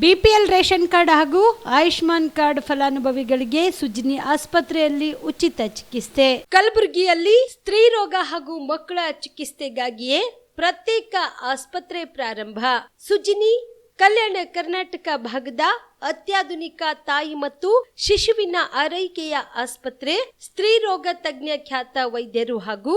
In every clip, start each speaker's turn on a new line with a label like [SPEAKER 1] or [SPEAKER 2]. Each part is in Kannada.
[SPEAKER 1] ಬಿಪಿಎಲ್ ರೇಷನ್ ಕಾರ್ಡ್ ಹಾಗೂ ಆಯುಷ್ಮಾನ್ ಕಾರ್ಡ್ ಫಲಾನುಭವಿಗಳಿಗೆ ಸುಜಿನಿ ಆಸ್ಪತ್ರೆಯಲ್ಲಿ ಉಚಿತ ಚಿಕಿತ್ಸೆ. ಕಲಬುರಗಿಯಲ್ಲಿ ಸ್ತ್ರೀ ರೋಗ ಹಾಗೂ ಮಕ್ಕಳ ಚಿಕಿತ್ಸೆಗಾಗಿಯೇ ಪ್ರತ್ಯೇಕ ಆಸ್ಪತ್ರೆ ಪ್ರಾರಂಭ. ಸುಜಿನಿ ಕಲ್ಯಾಣ ಕರ್ನಾಟಕ ಭಾಗದ ಅತ್ಯಾಧುನಿಕ ತಾಯಿ ಮತ್ತು ಶಿಶುವಿನ ಆರೈಕೆಯ ಆಸ್ಪತ್ರೆ. ಸ್ತ್ರೀ ರೋಗ ತಜ್ಞ ಖ್ಯಾತ ವೈದ್ಯರು ಹಾಗೂ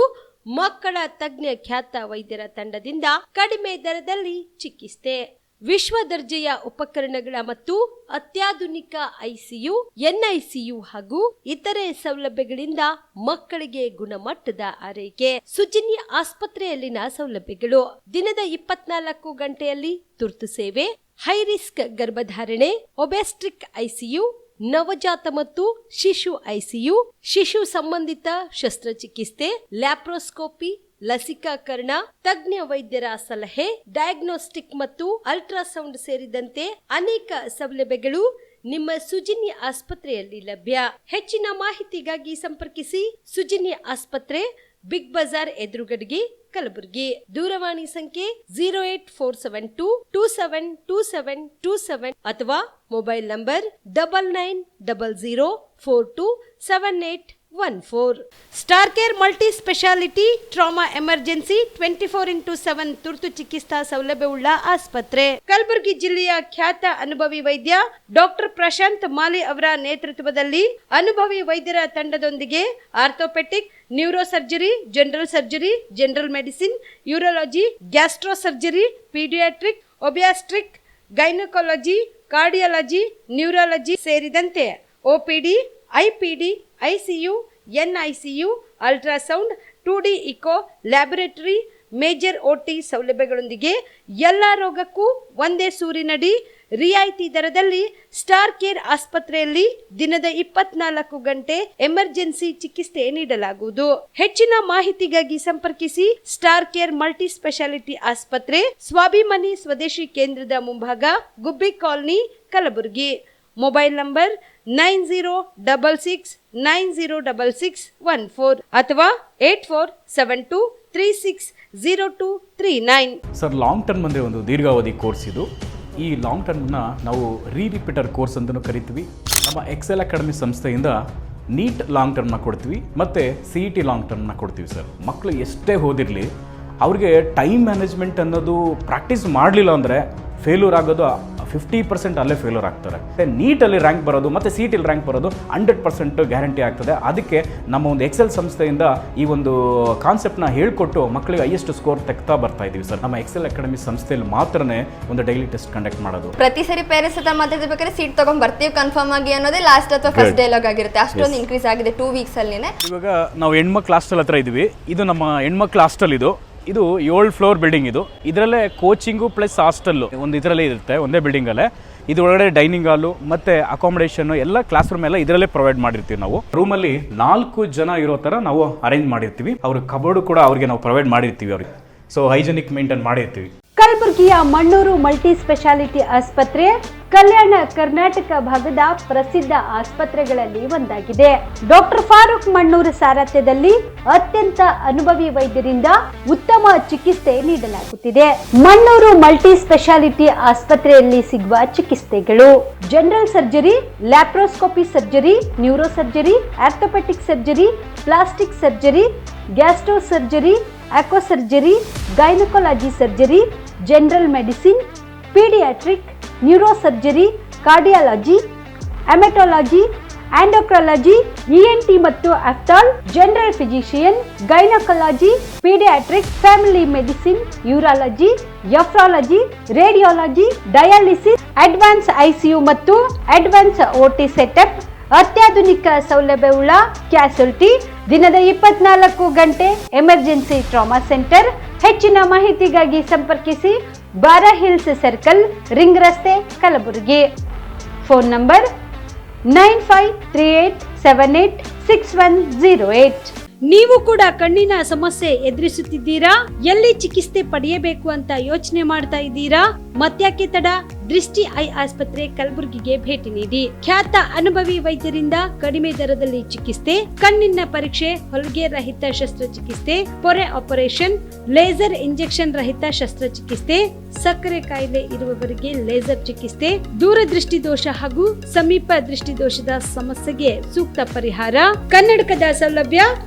[SPEAKER 1] ಮಕ್ಕಳ ತಜ್ಞ ಖ್ಯಾತ ವೈದ್ಯರ ತಂಡದಿಂದ ಕಡಿಮೆ ದರದಲ್ಲಿ ಚಿಕಿತ್ಸೆ, ವಿಶ್ವ ದರ್ಜೆಯ ಉಪಕರಣಗಳ ಮತ್ತು ಅತ್ಯಾಧುನಿಕ ಐಸಿಯು, ಎನ್ಐಸಿಯು ಹಾಗೂ ಇತರೆ ಸೌಲಭ್ಯಗಳಿಂದ ಮಕ್ಕಳಿಗೆ ಗುಣಮಟ್ಟದ ಆರೈಕೆ. ಸುಜಿನಿ ಆಸ್ಪತ್ರೆಯಲ್ಲಿನ ಸೌಲಭ್ಯಗಳು: ದಿನದ 24 ಗಂಟೆಯಲ್ಲಿ ತುರ್ತು ಸೇವೆ, ಹೈ ರಿಸ್ಕ್ ಗರ್ಭಧಾರಣೆ, ಒಬೆಸ್ಟ್ರಿಕ್ ಐಸಿಯು, ನವಜಾತ ಮತ್ತು ಶಿಶು ಐಸಿಯು, ಶಿಶು ಸಂಬಂಧಿತ ಶಸ್ತ್ರಚಿಕಿತ್ಸೆ, ಲ್ಯಾಪ್ರೋಸ್ಕೋಪಿ, ಲಸಿಕಾಕರಣ, ತಜ್ಞ ವೈದ್ಯರ ಸಲಹೆ, ಡಯಾಗ್ನೋಸ್ಟಿಕ್ ಮತ್ತು ಅಲ್ಟ್ರಾಸೌಂಡ್ ಸೇರಿದಂತೆ ಅನೇಕ ಸೌಲಭ್ಯಗಳು ನಿಮ್ಮ ಸುಜಿನಿ ಆಸ್ಪತ್ರೆಯಲ್ಲಿ ಲಭ್ಯ. ಹೆಚ್ಚಿನ ಮಾಹಿತಿಗಾಗಿ ಸಂಪರ್ಕಿಸಿ ಸುಜಿನಿ ಆಸ್ಪತ್ರೆ, ಬಿಗ್ ಬಜಾರ್ ಎದುರುಗಡೆಗೆ, ಕಲಬುರಗಿ. ದೂರವಾಣಿ ಸಂಖ್ಯೆ 08472727227 ಅಥವಾ mobile number 9900427814. Star care multi speciality trauma emergency 24x7 ತುರ್ತು ಚಿಕಿತ್ಸಾ ಸೌಲಭ್ಯವುಳ್ಳ ಆಸ್ಪತ್ರೆ. ಕಲಬುರಗಿ ಜಿಲ್ಲೆಯ ಖ್ಯಾತ ಅನುಭವಿ ವೈದ್ಯ ಡಾಕ್ಟರ್ ಪ್ರಶಾಂತ್ ಮಾಲಿ ಅವರ ನೇತೃತ್ವದಲ್ಲಿ ಅನುಭವಿ ವೈದ್ಯರ ತಂಡದೊಂದಿಗೆ orthopaedic, neuro surgery, general surgery, general medicine, urology, gastro surgery, paediatric, obstetric, gynaecology, cardiology, neurology ಸೇರಿದಂತೆ OPD, IPD, ICU, NICU, ultrasound, 2D echo, laboratory, major OT ಸೌಲಭ್ಯಗಳೊಂದಿಗೆ ಎಲ್ಲ ರೋಗಕ್ಕೂ ಒಂದೇ ಸೂರಿನಡಿ ರಿಯಾಯಿತಿ ದರದಲ್ಲಿ ಸ್ಟಾರ್ ಕೇರ್ ಆಸ್ಪತ್ರೆಯಲ್ಲಿ ದಿನದ 24 ಗಂಟೆ ಎಮರ್ಜೆನ್ಸಿ ಚಿಕಿತ್ಸೆ ನೀಡಲಾಗುವುದು. ಹೆಚ್ಚಿನ ಮಾಹಿತಿಗಾಗಿ ಸಂಪರ್ಕಿಸಿ ಸ್ಟಾರ್ ಕೇರ್ ಮಲ್ಟಿ ಸ್ಪೆಷಾಲಿಟಿ ಆಸ್ಪತ್ರೆ, ಸ್ವಾಭಿಮಾನಿ ಸ್ವದೇಶಿ ಕೇಂದ್ರದ ಮುಂಭಾಗ, ಗುಬ್ಬಿ ಕಾಲನಿ, ಕಲಬುರಗಿ. ಮೊಬೈಲ್ ನಂಬರ್ 9066906614 ಅಥವಾ 8472360239.
[SPEAKER 2] ಸರ್, ಲಾಂಗ್ ಟರ್ಮ್ ಅಂದರೆ ಒಂದು ದೀರ್ಘಾವಧಿ ಕೋರ್ಸ್ ಇದು. ಈ ಲಾಂಗ್ ಟರ್ಮ್ನ ನಾವು ರಿಪೀಟರ್ ಕೋರ್ಸ್ ಅಂತಲೂ ಕರಿತೀವಿ. ನಮ್ಮ ಎಕ್ಸೆಲ್ ಅಕಾಡೆಮಿ ಸಂಸ್ಥೆಯಿಂದ ನೀಟ್ ಲಾಂಗ್ ಟರ್ಮ್ನ ಕೊಡ್ತೀವಿ ಮತ್ತು CET ಲಾಂಗ್ ಟರ್ಮ್ನ ಕೊಡ್ತೀವಿ. ಸರ್, ಮಕ್ಕಳು ಎಷ್ಟೇ ಓದಿರಲಿ ಅವ್ರಿಗೆ ಟೈಮ್ ಮ್ಯಾನೇಜ್ಮೆಂಟ್ ಅನ್ನೋದು ಪ್ರಾಕ್ಟೀಸ್ ಮಾಡಲಿಲ್ಲ ಅಂದರೆ ಫೇಲ್ಯೂರ್ ಆಗೋದು 50% ಅಲ್ಲೇ ಫೇಲ್ಯೂರ್ ಆಗ್ತಾರೆ. ನೀಟಲ್ಲಿ ರ್ಯಾಂಕ್ ಬರೋದು ಮತ್ತು CETಲಿ ರ್ಯಾಂಕ್ ಬರೋದು 100% ಗ್ಯಾರಂಟಿ ಆಗ್ತದೆ. ಅದಕ್ಕೆ ನಮ್ಮ ಒಂದು ಎಕ್ಸೆಲ್ ಸಂಸ್ಥೆಯಿಂದ ಈ ಒಂದು ಕಾನ್ಸೆಪ್ಟ್ನ ಹೇಳ್ಕೊಟ್ಟು ಮಕ್ಕಳಿಗೆ ಹೈಯೆಸ್ಟ್ ಸ್ಕೋರ್ ತೆಗ್ತಾ ಬರ್ತಾ ಇದೀವಿ. ಸರ್, ನಮ್ಮ ಎಕ್ಸೆಲ್ ಅಕಾಡೆಮಿ ಸಂಸ್ಥೆಯಲ್ಲಿ ಮಾತ್ರನೇ ಒಂದು ಡೈಲಿ ಟೆಸ್ಟ್ ಕಂಡಕ್ಟ್ ಮಾಡೋದು.
[SPEAKER 3] ಪ್ರತಿ ಸರಿ ಪೇರೆಂಟ್ಸ್ ಹತ್ರ ಮಾತಾಡ್ಬೇಕಾದ್ರೆ ಸೀಟ್ ತಗೊಂಡ್ ಬರ್ತೀವಿ ಕನ್ಫರ್ಮ್ ಆಗಿ ಅನ್ನೋದೇ ಲಾಸ್ಟ್ ಅಥವಾ ಫಸ್ಟ್ ಡೈಲಾಗ್ ಆಗಿರುತ್ತೆ. ಅಷ್ಟೊಂದು ಇನ್ಕ್ರೀಸ್ ಆಗಿದೆ 2 ವೀಕ್ಸ್ ಅಲ್ಲಿ.
[SPEAKER 2] ಇವಾಗ ನಾವು ಹೆಣ್ಮಕ್ಳು ಹಾಸ್ಟೆಲ್ ಹತ್ರ ಇದೀವಿ. ಇದು ನಮ್ಮ ಹೆಣ್ಮಕ್ಳು ಹಾಸ್ಟೆಲ್. ಇದು 7 ಫ್ಲೋರ್ ಬಿಲ್ಡಿಂಗ್. ಇದರಲ್ಲೇ ಕೋಚಿಂಗು ಪ್ಲಸ್ ಹಾಸ್ಟೆಲ್ಲು ಒಂದು ಇದರಲ್ಲೇ ಇರುತ್ತೆ, ಒಂದೇ ಬಿಲ್ಡಿಂಗಲ್ಲೇ. ಇದರೊಳಗಡೆ ಡೈನಿಂಗ್ ಹಾಲು ಮತ್ತು ಅಕಾಮಿಡೇಷನ್ ಎಲ್ಲ ಕ್ಲಾಸ್ ರೂಮ್ ಎಲ್ಲ ಇದರಲ್ಲೇ ಪ್ರೊವೈಡ್ ಮಾಡಿರ್ತೀವಿ. ನಾವು ರೂಮಲ್ಲಿ 4 ಜನ ಇರೋ ಥರ ನಾವು ಅರೇಂಜ್ ಮಾಡಿರ್ತೀವಿ. ಅವ್ರ ಕಬೋರ್ಡು ಕೂಡ ಅವ್ರಿಗೆ ನಾವು ಪ್ರೊವೈಡ್ ಮಾಡಿರ್ತೀವಿ. ಅವ್ರಿಗೆ ಸೊ ಹೈಜೆನಿಕ್ ಮೇಂಟೈನ್ ಮಾಡಿರ್ತೀವಿ.
[SPEAKER 1] ಕಲಬುರಗಿಯ ಮಣ್ಣೂರು ಮಲ್ಟಿ ಸ್ಪೆಷಾಲಿಟಿ ಆಸ್ಪತ್ರೆ ಕಲ್ಯಾಣ ಕರ್ನಾಟಕ ಭಾಗದ ಪ್ರಸಿದ್ಧ ಆಸ್ಪತ್ರೆಗಳಲ್ಲಿ ಒಂದಾಗಿದೆ. ಡಾಕ್ಟರ್ ಫಾರೂಕ್ ಮಣ್ಣೂರು ಸಾರಥ್ಯದಲ್ಲಿ ಅತ್ಯಂತ ಅನುಭವಿ ವೈದ್ಯರಿಂದ ಉತ್ತಮ ಚಿಕಿತ್ಸೆ ನೀಡಲಾಗುತ್ತಿದೆ. ಮಣ್ಣೂರು ಮಲ್ಟಿ ಸ್ಪೆಷಾಲಿಟಿ ಆಸ್ಪತ್ರೆಯಲ್ಲಿ ಸಿಗುವ ಚಿಕಿತ್ಸೆಗಳು: general surgery, laparoscopy surgery, neuro surgery, orthopaedic surgery, plastic surgery, gastro surgery, ಆಕ್ವಾ surgery, gynaecology surgery, general medicine, paediatric, neuro surgery, cardiology, haematology, endocrinology, ENT ಮತ್ತು ophthal, general physician, gynaecology, paediatric, family medicine, urology, nephrology, radiology, dialysis, advance ICU ಮತ್ತು ಅಡ್ವಾನ್ಸ್ OT ಸೆಟಪ್, ಅತ್ಯಾಧುನಿಕ ಸೌಲಭ್ಯವುಳ್ಳ ಕ್ಯಾಸುಲಿಟಿ, ದಿನದ 24 ಗಂಟೆ ಎಮರ್ಜೆನ್ಸಿ ಟ್ರಾಮಾ ಸೆಂಟರ್. ಹೆಚ್ಚಿನ ಮಾಹಿತಿಗಾಗಿ ಸಂಪರ್ಕಿಸಿ ಬಾರಾ ಹಿಲ್ಸ್ ಸರ್ಕಲ್, ರಿಂಗ್ ರಸ್ತೆ, ಕಲಬುರಗಿ. Phone number 9538786108. ನೀವು ಕೂಡ ಕಣ್ಣಿನ ಸಮಸ್ಯೆ ಎದುರಿಸುತ್ತಿದ್ದೀರಾ? ಎಲ್ಲಿ ಚಿಕಿತ್ಸೆ ಪಡೆಯಬೇಕು ಅಂತ ಯೋಚನೆ ಮಾಡ್ತಾ ಇದ್ದೀರಾ? ಮತ್ಯಾಕೆ ತಡ? ದೃಷ್ಟಿ ಐ ಆಸ್ಪತ್ರೆ ಕಲಬುರಗಿಗೆ ಭೇಟಿ ನೀಡಿ ಖ್ಯಾತ ಅನುಭವಿ ವೈದ್ಯರಿಂದ ಕಡಿಮೆ ದರದಲ್ಲಿ ಚಿಕಿತ್ಸೆ, ಕಣ್ಣಿನ ಪರೀಕ್ಷೆ, ಹೊಲಿಗೆ ರಹಿತ ಶಸ್ತ್ರಚಿಕಿತ್ಸೆ, ಪೊರೆ ಆಪರೇಷನ್, ಲೇಸರ್ ಇಂಜೆಕ್ಷನ್ ರಹಿತ ಶಸ್ತ್ರಚಿಕಿತ್ಸೆ, ಸಕ್ಕರೆ ಕಾಯಿಲೆ ಇರುವವರಿಗೆ ಲೇಸರ್ ಚಿಕಿತ್ಸೆ, ದೂರದೃಷ್ಟಿ ದೋಷ ಹಾಗೂ ಸಮೀಪ ದೃಷ್ಟಿ ದೋಷದ ಸಮಸ್ಯೆಗೆ ಸೂಕ್ತ ಪರಿಹಾರ, ಕನ್ನಡಕದ ಸೌಲಭ್ಯ,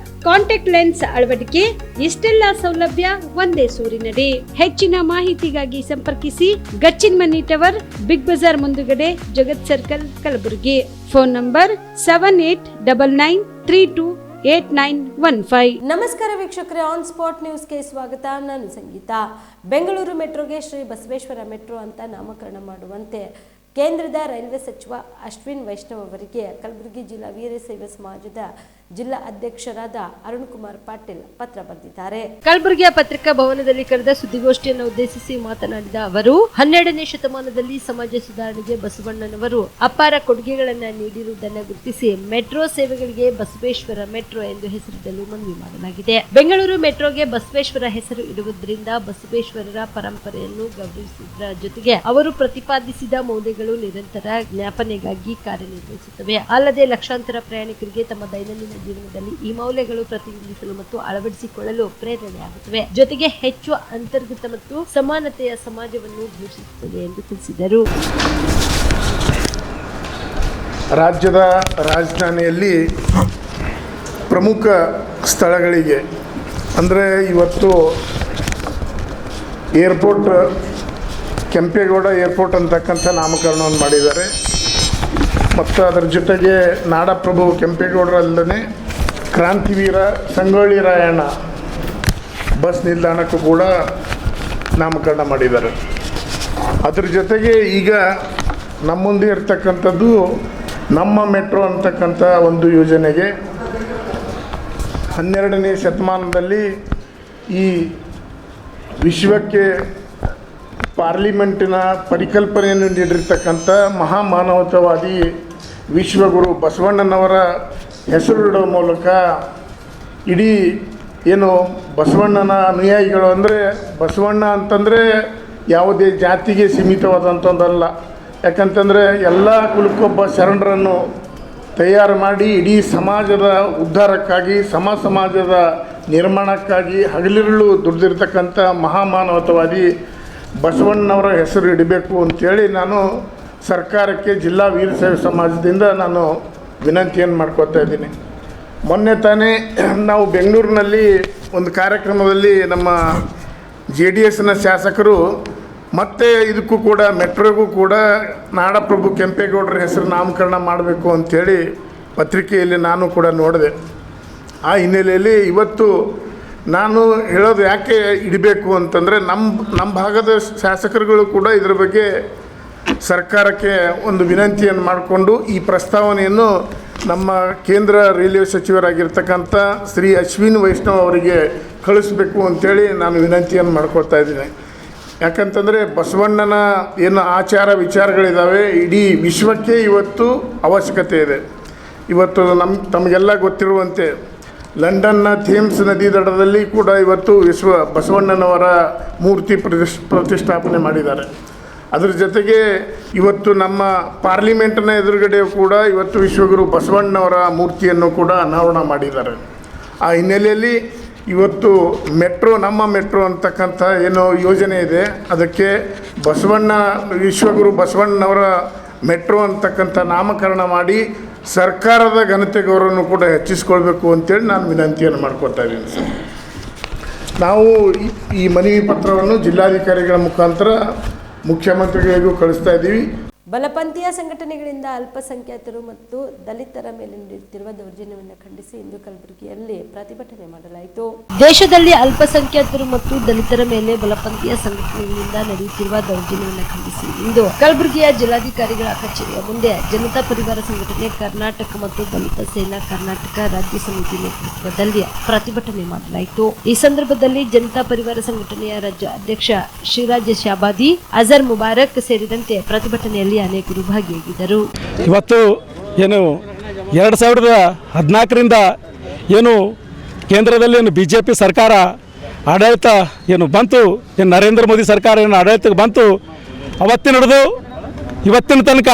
[SPEAKER 1] ಕಾಂಟ್ಯಾಕ್ಟ್ ಲೆನ್ಸ್ ಅಳವಡಿಕೆ, ಇಷ್ಟೆಲ್ಲ ಸೌಲಭ್ಯ ಒಂದೇ ಸೂರಿನಡಿ. ಹೆಚ್ಚಿನ ಮಾಹಿತಿಗಾಗಿ ಸಂಪರ್ಕಿಸಿ Gachchin money tower, big bazaar ಮುಂದುಗಡೆ, Jagat circle, Kalaburagi. Phone number 7899328915.
[SPEAKER 4] ನಮಸ್ಕಾರ ವೀಕ್ಷಕರೇ, ಆನ್ ಸ್ಪಾಟ್ ನ್ಯೂಸ್ಗೆ ಸ್ವಾಗತ. ನಾನು ಸಂಗೀತ. ಬೆಂಗಳೂರು ಮೆಟ್ರೋಗೆ ಶ್ರೀ ಬಸವೇಶ್ವರ ಮೆಟ್ರೋ ಅಂತ ನಾಮಕರಣ ಮಾಡುವಂತೆ ಕೇಂದ್ರದ ರೈಲ್ವೆ ಸಚಿವ ಅಶ್ವಿನ್ ವೈಷ್ಣವ್ ಅವರಿಗೆ ಕಲಬುರಗಿ ಜಿಲ್ಲಾ ವೀರಶೈವ ಸಮಾಜದ ಜಿಲ್ಲಾ ಅಧ್ಯಕ್ಷರಾದ ಅರುಣ್ ಕುಮಾರ್ ಪಾಟೀಲ್ ಪತ್ರ ಬರೆದಿದ್ದಾರೆ.
[SPEAKER 1] ಕಲಬುರಗಿಯ ಪತ್ರಿಕಾ ಭವನದಲ್ಲಿ ಕರೆದ ಸುದ್ದಿಗೋಷ್ಠಿಯನ್ನು ಉದ್ದೇಶಿಸಿ ಮಾತನಾಡಿದ ಅವರು, 12ನೇ ಶತಮಾನದಲ್ಲಿ ಸಮಾಜ ಸುಧಾರಣೆಗೆ ಬಸವಣ್ಣನವರು ಅಪಾರ ಕೊಡುಗೆಗಳನ್ನು ನೀಡಿರುವುದನ್ನು ಗುರುತಿಸಿ ಮೆಟ್ರೋ ಸೇವೆಗಳಿಗೆ ಬಸವೇಶ್ವರ ಮೆಟ್ರೋ ಎಂದು ಹೆಸರಿಡಲು ಮನವಿ ಮಾಡಲಾಗಿದೆ. ಬೆಂಗಳೂರು ಮೆಟ್ರೋಗೆ ಬಸವೇಶ್ವರ ಹೆಸರು ಇಡುವುದರಿಂದ ಬಸವೇಶ್ವರರ ಪರಂಪರೆಯನ್ನು ಗೌರವಿಸುವುದರ ಜೊತೆಗೆ ಅವರು ಪ್ರತಿಪಾದಿಸಿದ ಮೌಲ್ಯಗಳು ನಿರಂತರ ಜ್ಞಾಪನೆಗಾಗಿ ಕಾರ್ಯನಿರ್ವಹಿಸುತ್ತವೆ. ಅಲ್ಲದೆ ಲಕ್ಷಾಂತರ ಪ್ರಯಾಣಿಕರಿಗೆ ತಮ್ಮ ದೈನಂದಿನ ಜೀವನದಲ್ಲಿ ಈ ಮೌಲ್ಯಗಳು ಪ್ರತಿಬಿಂಬಿಸಲು ಮತ್ತು ಅಳವಡಿಸಿಕೊಳ್ಳಲು ಪ್ರೇರಣೆಯಾಗುತ್ತವೆ. ಜೊತೆಗೆ ಹೆಚ್ಚು ಅಂತರ್ಗತ ಮತ್ತು ಸಮಾನತೆಯ ಸಮಾಜವನ್ನು ಘೋಷಿಸುತ್ತದೆ ಎಂದು ತಿಳಿಸಿದರು.
[SPEAKER 5] ರಾಜ್ಯದ ರಾಜಧಾನಿಯಲ್ಲಿ ಪ್ರಮುಖ ಸ್ಥಳಗಳಿಗೆ ಅಂದರೆ ಇವತ್ತು ಏರ್ಪೋರ್ಟ್ ಕೆಂಪೇಗೌಡ ಏರ್ಪೋರ್ಟ್ ಅಂತಕ್ಕಂಥ ನಾಮಕರಣವನ್ನು ಮಾಡಿದ್ದಾರೆ. ಮತ್ತು ಅದರ ಜೊತೆಗೆ ನಾಡಪ್ರಭು ಕೆಂಪೇಗೌಡರಲ್ಲದೆ ಕ್ರಾಂತಿವೀರ ಸಂಗೊಳ್ಳಿ ರಾಯಣ್ಣ ಬಸ್ ನಿಲ್ದಾಣಕ್ಕೂ ಕೂಡ ನಾಮಕರಣ ಮಾಡಿದ್ದಾರೆ. ಅದ್ರ ಜೊತೆಗೆ ಈಗ ನಮ್ಮ ಮುಂದೆ ಇರ್ತಕ್ಕಂಥದ್ದು ನಮ್ಮ ಮೆಟ್ರೋ ಅಂತಕ್ಕಂಥ ಒಂದು ಯೋಜನೆಗೆ 12ನೇ ಶತಮಾನದಲ್ಲಿ ಈ ವಿಶ್ವಕ್ಕೆ ಪಾರ್ಲಿಮೆಂಟಿನ ಪರಿಕಲ್ಪನೆಯನ್ನು ನೀಡಿರ್ತಕ್ಕಂಥ ಮಹಾಮಾನವತಾವಾದಿ ವಿಶ್ವಗುರು ಬಸವಣ್ಣನವರ ಹೆಸರಿಡುವ ಮೂಲಕ ಇಡೀ ಏನು ಬಸವಣ್ಣನ ಅನುಯಾಯಿಗಳು ಅಂದರೆ ಬಸವಣ್ಣ ಅಂತಂದರೆ ಯಾವುದೇ ಜಾತಿಗೆ ಸೀಮಿತವಾದಂಥದ್ದಲ್ಲ. ಯಾಕಂತಂದರೆ ಎಲ್ಲ ಕುಲಕ್ಕೊಬ್ಬ ಶರಣರನ್ನು ತಯಾರು ಮಾಡಿ ಇಡೀ ಸಮಾಜದ ಉದ್ಧಾರಕ್ಕಾಗಿ ಸಮಾಜದ ನಿರ್ಮಾಣಕ್ಕಾಗಿ ಹಗಲಿರುಳು ದುಡಿದಿರ್ತಕ್ಕಂಥ ಮಹಾಮಾನವತಾವಾದಿ ಬಸವಣ್ಣನವರ ಹೆಸರು ಇಡಬೇಕು ಅಂಥೇಳಿ ನಾನು ಸರ್ಕಾರಕ್ಕೆ ಜಿಲ್ಲಾ ವೀರಶೈವ ಸಮಾಜದಿಂದ ನಾನು ವಿನಂತಿಯನ್ನು ಮಾಡ್ಕೊತಾ ಇದ್ದೀನಿ. ಮೊನ್ನೆ ತಾನೇ ನಾವು ಬೆಂಗಳೂರಿನಲ್ಲಿ ಒಂದು ಕಾರ್ಯಕ್ರಮದಲ್ಲಿ ನಮ್ಮ JDSನ ಶಾಸಕರು ಮತ್ತೆ ಇದಕ್ಕೂ ಕೂಡ ಮೆಟ್ರೋಗೂ ಕೂಡ ನಾಡಪ್ರಭು ಕೆಂಪೇಗೌಡರ ಹೆಸರು ನಾಮಕರಣ ಮಾಡಬೇಕು ಅಂಥೇಳಿ ಪತ್ರಿಕೆಯಲ್ಲಿ ನಾನು ಕೂಡ ನೋಡಿದೆ. ಆ ಹಿನ್ನೆಲೆಯಲ್ಲಿ ಇವತ್ತು ನಾನು ಹೇಳೋದು ಯಾಕೆ ಇಡಬೇಕು ಅಂತಂದರೆ ನಮ್ಮ ಭಾಗದ ಶಾಸಕರುಗಳು ಕೂಡ ಇದರ ಬಗ್ಗೆ ಸರ್ಕಾರಕ್ಕೆ ಒಂದು ವಿನಂತಿಯನ್ನು ಮಾಡಿಕೊಂಡು ಈ ಪ್ರಸ್ತಾವನೆಯನ್ನು ನಮ್ಮ ಕೇಂದ್ರ ರೈಲ್ವೆ ಸಚಿವರಾಗಿರ್ತಕ್ಕಂಥ ಶ್ರೀ ಅಶ್ವಿನ್ ವೈಷ್ಣವ್ ಅವರಿಗೆ ಕಳಿಸ್ಬೇಕು ಅಂಥೇಳಿ ನಾನು ವಿನಂತಿಯನ್ನು ಮಾಡ್ಕೊಳ್ತಾ ಇದ್ದೀನಿ. ಯಾಕಂತಂದರೆ ಬಸವಣ್ಣನ ಏನು ಆಚಾರ ವಿಚಾರಗಳಿದ್ದಾವೆ ಇಡೀ ವಿಶ್ವಕ್ಕೆ ಇವತ್ತು ಅವಶ್ಯಕತೆ ಇದೆ. ಇವತ್ತು ತಮಗೆಲ್ಲ ಗೊತ್ತಿರುವಂತೆ ಲಂಡನ್ನ ಥೇಮ್ಸ್ ನದಿ ದಡದಲ್ಲಿ ಕೂಡ ಇವತ್ತು ಬಸವಣ್ಣನವರ ಮೂರ್ತಿ ಪ್ರತಿಷ್ಠಾಪನೆ ಮಾಡಿದ್ದಾರೆ. ಅದರ ಜೊತೆಗೆ ಇವತ್ತು ನಮ್ಮ ಪಾರ್ಲಿಮೆಂಟ್ನ ಎದುರುಗಡೆಯೂ ಕೂಡ ಇವತ್ತು ವಿಶ್ವಗುರು ಬಸವಣ್ಣನವರ ಮೂರ್ತಿಯನ್ನು ಕೂಡ ಅನಾವರಣ ಮಾಡಿದ್ದಾರೆ. ಆ ಹಿನ್ನೆಲೆಯಲ್ಲಿ ಇವತ್ತು ನಮ್ಮ ಮೆಟ್ರೋ ಅಂತಕ್ಕಂಥ ಏನು ಯೋಜನೆ ಇದೆ ಅದಕ್ಕೆ ವಿಶ್ವಗುರು ಬಸವಣ್ಣನವರ ಮೆಟ್ರೋ ಅಂತಕ್ಕಂಥ ನಾಮಕರಣ ಮಾಡಿ ಸರ್ಕಾರದ ಘನತೆ ಗೌರವವನ್ನು ಕೂಡ ಹೆಚ್ಚಿಸ್ಕೊಳ್ಬೇಕು ಅಂತೇಳಿ ನಾನು ವಿನಂತಿಯನ್ನು ಮಾಡ್ಕೊತಾ ಇದ್ದೀನಿ ಸರ್. ನಾವು ಈ ಮನವಿ ಪತ್ರವನ್ನು ಜಿಲ್ಲಾಧಿಕಾರಿಗಳ ಮುಖಾಂತರ ಮುಖ್ಯಮಂತ್ರಿಗಳಿಗೂ ಕಳಿಸ್ತಾ ಇದ್ದೀವಿ.
[SPEAKER 4] ಬಲಪಂಥೀಯ ಸಂಘಟನೆಗಳಿಂದ ಅಲ್ಪಸಂಖ್ಯಾತರು ಮತ್ತು ದಲಿತರ ಮೇಲೆ ನಡೆಯುತ್ತಿರುವ ದೌರ್ಜನ್ಯವನ್ನು ಖಂಡಿಸಿ ಇಂದು ಕಲಬುರಗಿಯಲ್ಲಿ ಪ್ರತಿಭಟನೆ ಮಾಡಲಾಯಿತು.
[SPEAKER 1] ದೇಶದಲ್ಲಿ ಅಲ್ಪಸಂಖ್ಯಾತರು ಮತ್ತು ದಲಿತರ ಮೇಲೆ ಬಲಪಂಥೀಯ ಸಂಘಟನೆಗಳಿಂದ ನಡೆಯುತ್ತಿರುವ ದೌರ್ಜನ್ಯವನ್ನು ಖಂಡಿಸಿ ಇಂದು ಕಲಬುರಗಿಯ ಜಿಲ್ಲಾಧಿಕಾರಿಗಳ ಕಚೇರಿಯ ಮುಂದೆ ಜನತಾ ಪರಿವಾರ ಸಂಘಟನೆ ಕರ್ನಾಟಕ ಮತ್ತು ದಲಿತ ಸೇನಾ ಕರ್ನಾಟಕ ರಾಜ್ಯ ಸಮಿತಿ ನೇತೃತ್ವದಲ್ಲಿ ಪ್ರತಿಭಟನೆ ಮಾಡಲಾಯಿತು. ಈ ಸಂದರ್ಭದಲ್ಲಿ ಜನತಾ ಪರಿವಾರ ಸಂಘಟನೆಯ ರಾಜ್ಯ ಅಧ್ಯಕ್ಷ ಶಿರಾಜ್ ಶಾಬಾದಿ, ಅಜರ್ ಮುಬಾರಕ್ ಸೇರಿದಂತೆ ಪ್ರತಿಭಟನೆಯಲ್ಲಿ ಅನೇಕರು ಭಾಗಿಯಾಗಿದ್ದರು.
[SPEAKER 6] ಇವತ್ತು ಏನು 2014ರಿಂದ ಏನು ಕೇಂದ್ರದಲ್ಲಿ ಏನು BJP ಸರ್ಕಾರ ಆಡಳಿತ ಏನು ಬಂತು, ಏನು ನರೇಂದ್ರ ಮೋದಿ ಸರ್ಕಾರ ಏನು ಆಡಳಿತಕ್ಕೆ ಬಂತು, ಅವತ್ತಿನ ಹಿಡಿದು ಇವತ್ತಿನ ತನಕ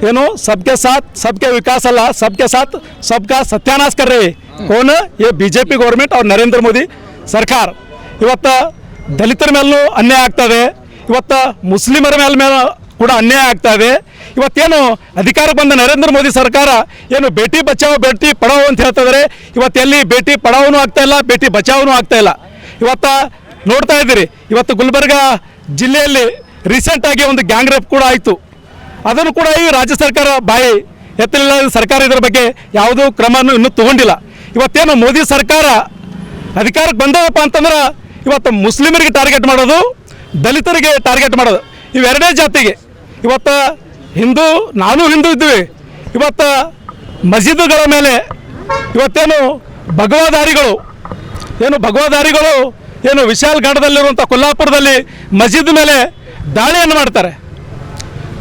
[SPEAKER 6] ಏನು ಸಬ್ಕೆ ಸಾಥ್ ಸಬ್ಕೆ ವಿಕಾಸ್ ಅಲ್ಲ, ಸಬ್ಕೆ ಸಾಥ್ ಸಬ್ಕಾ ಸತ್ಯಾನಾಶ ಕರ್ ರಹೆ ಕೌನ್ ये बीजेपी गवर्नमेंट और नरेंद्र मोदी ಸರ್ಕಾರ. ಇವತ್ತು ದಲಿತರ ಮೇಲೂ ಅನ್ಯಾಯ ಆಗ್ತದೆ, ಇವತ್ತು ಮುಸ್ಲಿಮರ ಮೇಲೆ ಕೂಡ ಅನ್ಯಾಯ ಆಗ್ತಾ ಇದೆ. ಇವತ್ತೇನು ಅಧಿಕಾರಕ್ಕೆ ಬಂದ ನರೇಂದ್ರ ಮೋದಿ ಸರ್ಕಾರ ಏನು ಬೇಟಿ ಬಚಾವೋ ಬೇಟಿ ಪಡಾವೋ ಅಂತ ಹೇಳ್ತಿದ್ದಾರೆ. ಇವತ್ತು ಎಲ್ಲಿ ಬೇಟಿ ಪಡಾವೂ ಆಗ್ತಾ ಇಲ್ಲ, ಬೇಟಿ ಬಚಾವೂ ಆಗ್ತಾ ಇಲ್ಲ. ಇವತ್ತು ನೋಡ್ತಾ ಇದ್ದೀರಿ, ಇವತ್ತು ಗುಲ್ಬರ್ಗ ಜಿಲ್ಲೆಯಲ್ಲಿ ರೀಸೆಂಟಾಗಿ ಒಂದು ಗ್ಯಾಂಗ್ ರೇಪ್ ಕೂಡ ಆಯಿತು. ಅದನ್ನು ಕೂಡ ಈ ರಾಜ್ಯ ಸರ್ಕಾರ ಬಾಯಿ ಎತ್ತಲಿಲ್ಲ. ಸರ್ಕಾರ ಇದರ ಬಗ್ಗೆ ಯಾವುದೂ ಕ್ರಮವನ್ನು ಇನ್ನೂ ತಗೊಂಡಿಲ್ಲ. ಇವತ್ತೇನು ಮೋದಿ ಸರ್ಕಾರ ಅಧಿಕಾರಕ್ಕೆ ಬಂದದಪ್ಪ ಅಂತಂದ್ರೆ ಇವತ್ತು ಮುಸ್ಲಿಮರಿಗೆ ಟಾರ್ಗೆಟ್ ಮಾಡೋದು, ದಲಿತರಿಗೆ ಟಾರ್ಗೆಟ್ ಮಾಡೋದು, ಇವೆರಡೇ ಜಾತಿಗೆ. ಇವತ್ತು ಹಿಂದೂ, ನಾನು ಹಿಂದೂ ಇದ್ದೀವಿ. ಇವತ್ತು ಮಸೀದುಗಳ ಮೇಲೆ ಇವತ್ತೇನು ಭಗವದಾರಿಗಳು ಏನು ವಿಶಾಲ್ಘಾಟದಲ್ಲಿರುವಂಥ ಕೊಲ್ಲಾಪುರದಲ್ಲಿ ಮಸೀದ್ ಮೇಲೆ ದಾಳಿಯನ್ನು ಮಾಡ್ತಾರೆ,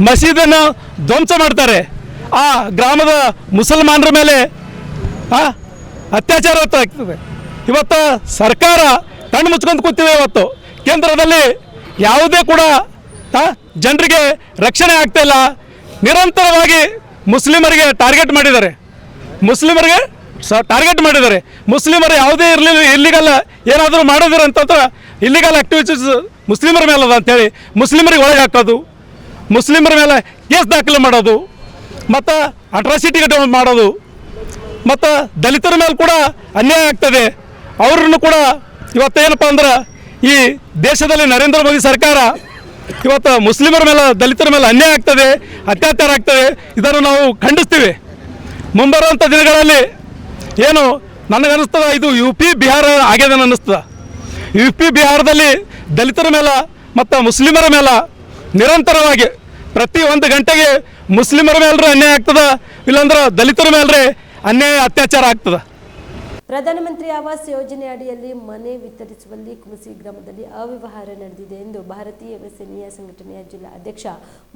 [SPEAKER 6] ಮಸೀದನ್ನು ಧ್ವಂಸ ಮಾಡ್ತಾರೆ. ಆ ಗ್ರಾಮದ ಮುಸಲ್ಮಾನರ ಮೇಲೆ ಅತ್ಯಾಚಾರ ಆಗ್ತದೆ. ಇವತ್ತು ಸರ್ಕಾರ ಕಣ್ಣು ಮುಚ್ಕೊಂಡು ಕೂತಿದೆ. ಇವತ್ತು ಕೇಂದ್ರದಲ್ಲಿ ಯಾವುದೇ ಕೂಡ ಜನರಿಗೆ ರಕ್ಷಣೆ ಆಗ್ತಾ ಇಲ್ಲ. ನಿರಂತರವಾಗಿ ಮುಸ್ಲಿಮರಿಗೆ ಟಾರ್ಗೆಟ್ ಮಾಡಿದ್ದಾರೆ. ಮುಸ್ಲಿಮರು ಯಾವುದೇ ಇರಲಿಲ್ಲ, ಇಲ್ಲಿಗಲ್ ಏನಾದರೂ ಮಾಡಿದ್ರೆ ಅಂತಂದ್ರೆ ಇಲ್ಲಿಗಲ್ ಆ್ಯಕ್ಟಿವಿಟೀಸ್ ಮುಸ್ಲಿಮರ ಮೇಲೆ ಅದ ಅಂಥೇಳಿ ಮುಸ್ಲಿಮರಿಗೆ ಒಳಗೆ ಹಾಕೋದು, ಮುಸ್ಲಿಮರ ಮೇಲೆ ಕೇಸ್ ದಾಖಲೆ ಮಾಡೋದು, ಮತ್ತು ಅಟ್ರಾಸಿಟಿ ಮಾಡೋದು, ಮತ್ತು ದಲಿತರ ಮೇಲೆ ಕೂಡ ಅನ್ಯಾಯ ಆಗ್ತದೆ. ಅವ್ರನ್ನು ಕೂಡ ಇವತ್ತೇನಪ್ಪ ಅಂದ್ರೆ ಈ ದೇಶದಲ್ಲಿ ನರೇಂದ್ರ ಮೋದಿ ಸರ್ಕಾರ ಇವತ್ತು ಮುಸ್ಲಿಮರ ಮೇಲೆ, ದಲಿತರ ಮೇಲೆ ಅನ್ಯಾಯ ಆಗ್ತದೆ, ಅತ್ಯಾಚಾರ ಆಗ್ತದೆ. ಇದನ್ನು ನಾವು ಖಂಡಿಸ್ತೀವಿ. ಮುಂಬರುವಂಥ ದಿನಗಳಲ್ಲಿ ಏನು ನನಗನ್ನಿಸ್ತದೆ, ಇದು UP ಬಿಹಾರ ಆಗ್ಯದ ಅನ್ನಿಸ್ತದೆ. UP ಬಿಹಾರದಲ್ಲಿ ದಲಿತರ ಮೇಲೆ ಮತ್ತು ಮುಸ್ಲಿಮರ ಮೇಲೆ ನಿರಂತರವಾಗಿ ಪ್ರತಿ 1 ಗಂಟೆಗೆ ಮುಸ್ಲಿಮರ ಮೇಲ್ರಿ ಅನ್ಯಾಯ ಆಗ್ತದೆ, ಇಲ್ಲಾಂದ್ರೆ ದಲಿತರ ಮೇಲ್ರಿ ಅನ್ಯಾಯ ಅತ್ಯಾಚಾರ ಆಗ್ತದೆ.
[SPEAKER 4] ಪ್ರಧಾನಮಂತ್ರಿ ಆವಾಸ್ ಯೋಜನೆ ಅಡಿಯಲ್ಲಿ ಮನೆ ವಿತರಿಸುವಲ್ಲಿ ಕುಮಸಿ ಗ್ರಾಮದಲ್ಲಿ ಅವ್ಯವಹಾರ ನಡೆದಿದೆ ಎಂದು ಭಾರತೀಯ ಯುವಸೇನೆಯ ಸಂಘಟನೆಯ ಜಿಲ್ಲಾ ಅಧ್ಯಕ್ಷ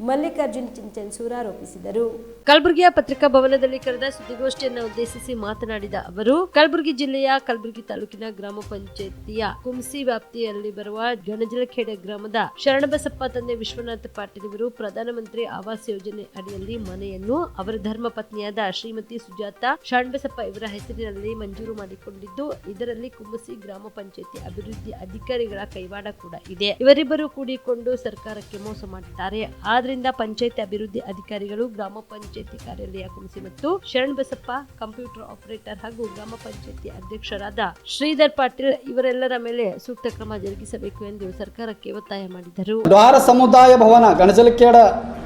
[SPEAKER 4] ಮಲ್ಲಿಕಾರ್ಜುನ್ ಚಿಂಚನ್ಸೂರ್ ಆರೋಪಿಸಿದರು.
[SPEAKER 1] ಕಲಬುರಗಿಯ ಪತ್ರಿಕಾ ಭವನದಲ್ಲಿ ಕರೆದ ಸುದ್ದಿಗೋಷ್ಠಿಯನ್ನು ಉದ್ದೇಶಿಸಿ ಮಾತನಾಡಿದ ಅವರು, ಕಲಬುರಗಿ ಜಿಲ್ಲೆಯ ಕಲಬುರಗಿ ತಾಲೂಕಿನ ಗ್ರಾಮ ಪಂಚಾಯತಿಯ ಕುಮಸಿ ವ್ಯಾಪ್ತಿಯಲ್ಲಿ ಬರುವ ಗಣಜಲಖೇಡ ಗ್ರಾಮದ ಶರಣಬಸಪ್ಪ ತಂದೆ ವಿಶ್ವನಾಥ ಪಾಟೀಲ್ ಇವರು ಪ್ರಧಾನಮಂತ್ರಿ ಆವಾಸ್ ಯೋಜನೆ ಅಡಿಯಲ್ಲಿ ಮನೆಯನ್ನು ಅವರ ಧರ್ಮ ಪತ್ನಿಯಾದ ಶ್ರೀಮತಿ ಸುಜಾತ ಶರಣಬಸಪ್ಪ ಇವರ ಹೆಸರಿನಲ್ಲಿ ಮಂಜೂರು ಮಾಡಿಕೊಂಡಿದ್ದು, ಇದರಲ್ಲಿ ಕುಮಸಿ ಗ್ರಾಮ ಪಂಚಾಯತಿ ಅಭಿವೃದ್ಧಿ ಅಧಿಕಾರಿಗಳ ಕೈವಾಡ ಕೂಡ ಇದೆ. ಇವರಿಬ್ಬರು ಕೂಡಿಕೊಂಡು ಸರ್ಕಾರಕ್ಕೆ ಮೋಸ ಮಾಡಿದ್ದಾರೆ. ಆದ್ರಿಂದ ಪಂಚಾಯತಿ ಅಭಿವೃದ್ಧಿ ಅಧಿಕಾರಿಗಳು ಗ್ರಾಮ ಪಂಚಾಯತಿ ಕಾರ್ಯಾಲಯ ಕುಮಸಿ ಮತ್ತು ಶರಣಬಸಪ್ಪ ಕಂಪ್ಯೂಟರ್ ಆಪರೇಟರ್ ಹಾಗೂ ಗ್ರಾಮ ಪಂಚಾಯತಿ ಅಧ್ಯಕ್ಷರಾದ ಶ್ರೀಧರ್ ಪಾಟೀಲ್ ಇವರೆಲ್ಲರ ಮೇಲೆ ಸೂಕ್ತ ಕ್ರಮ ಜರುಗಿಸಬೇಕು ಎಂದು ಸರ್ಕಾರಕ್ಕೆ ಒತ್ತಾಯ ಮಾಡಿದರು.
[SPEAKER 7] ಡ್ವಾರ ಸಮುದಾಯ ಭವನ ಗಣಜಲಖೇಡ,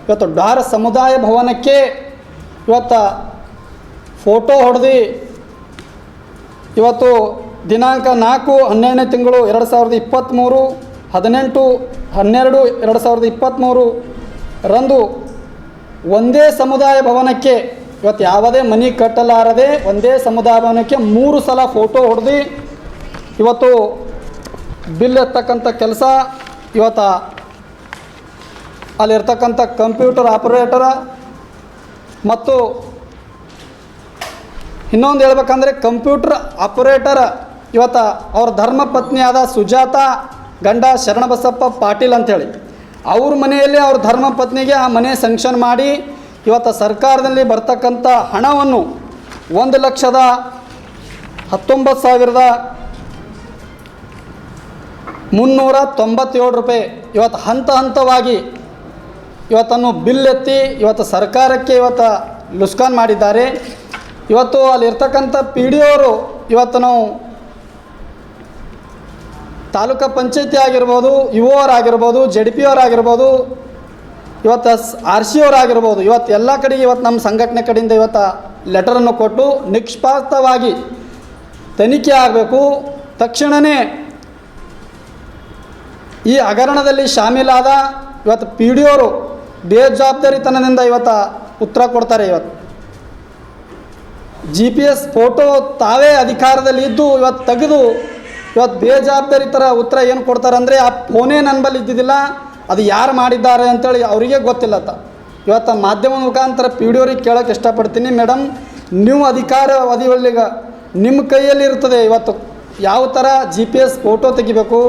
[SPEAKER 7] ಇವತ್ತು ಡ್ವಾರ ಸಮುದಾಯ ಭವನಕ್ಕೆ ಇವತ್ತು ಫೋಟೋ ಹೊಡೆದು ಇವತ್ತು ದಿನಾಂಕ 4/12 ತಿಂಗಳು 2023 18/12/2023 ರಂದು ಒಂದೇ ಸಮುದಾಯ ಭವನಕ್ಕೆ ಇವತ್ತು ಯಾವುದೇ ಮನೆ ಕಟ್ಟಲಾರದೆ ಒಂದೇ ಸಮುದಾಯ ಭವನಕ್ಕೆ 3 ಸಲ ಫೋಟೋ ಹೊಡೆದು ಇವತ್ತು ಬಿಲ್ ಎತ್ತಕ್ಕಂಥ ಕೆಲಸ ಇವತ್ತು ಅಲ್ಲಿರ್ತಕ್ಕಂಥ ಕಂಪ್ಯೂಟರ್ ಆಪರೇಟರ ಮತ್ತು ಇನ್ನೊಂದು ಹೇಳ್ಬೇಕಂದ್ರೆ ಕಂಪ್ಯೂಟರ್ ಆಪರೇಟರ್ ಇವತ್ತು ಅವ್ರ ಧರ್ಮ ಪತ್ನಿಯಾದ ಸುಜಾತ ಗಂಡ ಶರಣಬಸಪ್ಪ ಪಾಟೀಲ್ ಅಂಥೇಳಿ ಅವ್ರ ಮನೆಯಲ್ಲಿ ಅವ್ರ ಧರ್ಮ ಪತ್ನಿಗೆ ಆ ಮನೆ ಸ್ಯಾಂಕ್ಷನ್ ಮಾಡಿ ಇವತ್ತು ಸರ್ಕಾರದಲ್ಲಿ ಬರ್ತಕ್ಕಂಥ ಹಣವನ್ನು 1,19,397 ರೂಪಾಯಿ ಇವತ್ತು ಹಂತವಾಗಿ ಇವತ್ತನ್ನು ಬಿಲ್ ಎತ್ತಿ ಇವತ್ತು ಸರ್ಕಾರಕ್ಕೆ ಇವತ್ತು ಲುಸ್ಕಾನ್ ಮಾಡಿದ್ದಾರೆ. ಇವತ್ತು ಅಲ್ಲಿರ್ತಕ್ಕಂಥ PDO ಅವರು ಇವತ್ತು ನಾವು ತಾಲೂಕಾ ಪಂಚಾಯತಿ ಆಗಿರ್ಬೋದು, UO ಆಗಿರ್ಬೋದು, ZDP ಆಗಿರ್ಬೋದು, ಇವತ್ತು RC ಆಗಿರ್ಬೋದು, ಇವತ್ತು ಎಲ್ಲ ಕಡೆಗೆ ಇವತ್ತು ನಮ್ಮ ಸಂಘಟನೆ ಕಡೆಯಿಂದ ಇವತ್ತು ಲೆಟರನ್ನು ಕೊಟ್ಟು ನಿಷ್ಪಕ್ಷಪಾತವಾಗಿ ತನಿಖೆ ಆಗಬೇಕು. ತಕ್ಷಣವೇ ಈ ಹಗರಣದಲ್ಲಿ ಶಾಮೀಲಾದ ಇವತ್ತು PDO ಅವರು ಬೇಜವಾಬ್ದಾರಿತನದಿಂದ ಇವತ್ತು ಉತ್ತರ ಕೊಡ್ತಾರೆ. ಇವತ್ತು GPS ಫೋಟೋ ತಾವೇ ಅಧಿಕಾರದಲ್ಲಿ ಇದ್ದು ಇವತ್ತು ತೆಗೆದು ಇವತ್ತು ಬೇಜವಾಬ್ದಾರಿ ಥರ ಉತ್ತರ ಏನು ಕೊಡ್ತಾರೆ ಅಂದರೆ ಆ ಫೋನೇ ನನ್ನ ಬಳಿ ಇದ್ದಿದ್ದಿಲ್ಲ, ಅದು ಯಾರು ಮಾಡಿದ್ದಾರೆ ಅಂತೇಳಿ ಅವರಿಗೆ ಗೊತ್ತಿಲ್ಲ. ಇವತ್ತು ಮಾಧ್ಯಮ ಮುಖಾಂತರ PDO ಅವ್ರಿಗೆ ಕೇಳೋಕ್ಕೆ ಇಷ್ಟಪಡ್ತೀನಿ, ಮೇಡಮ್ ನೀವು ಅಧಿಕಾರವಧಿಯೊಳಗ ನಿಮ್ಮ ಕೈಯಲ್ಲಿ ಇರ್ತದೆ. ಇವತ್ತು ಯಾವ ಥರ GPS ಫೋಟೋ ತೆಗಿಬೇಕು,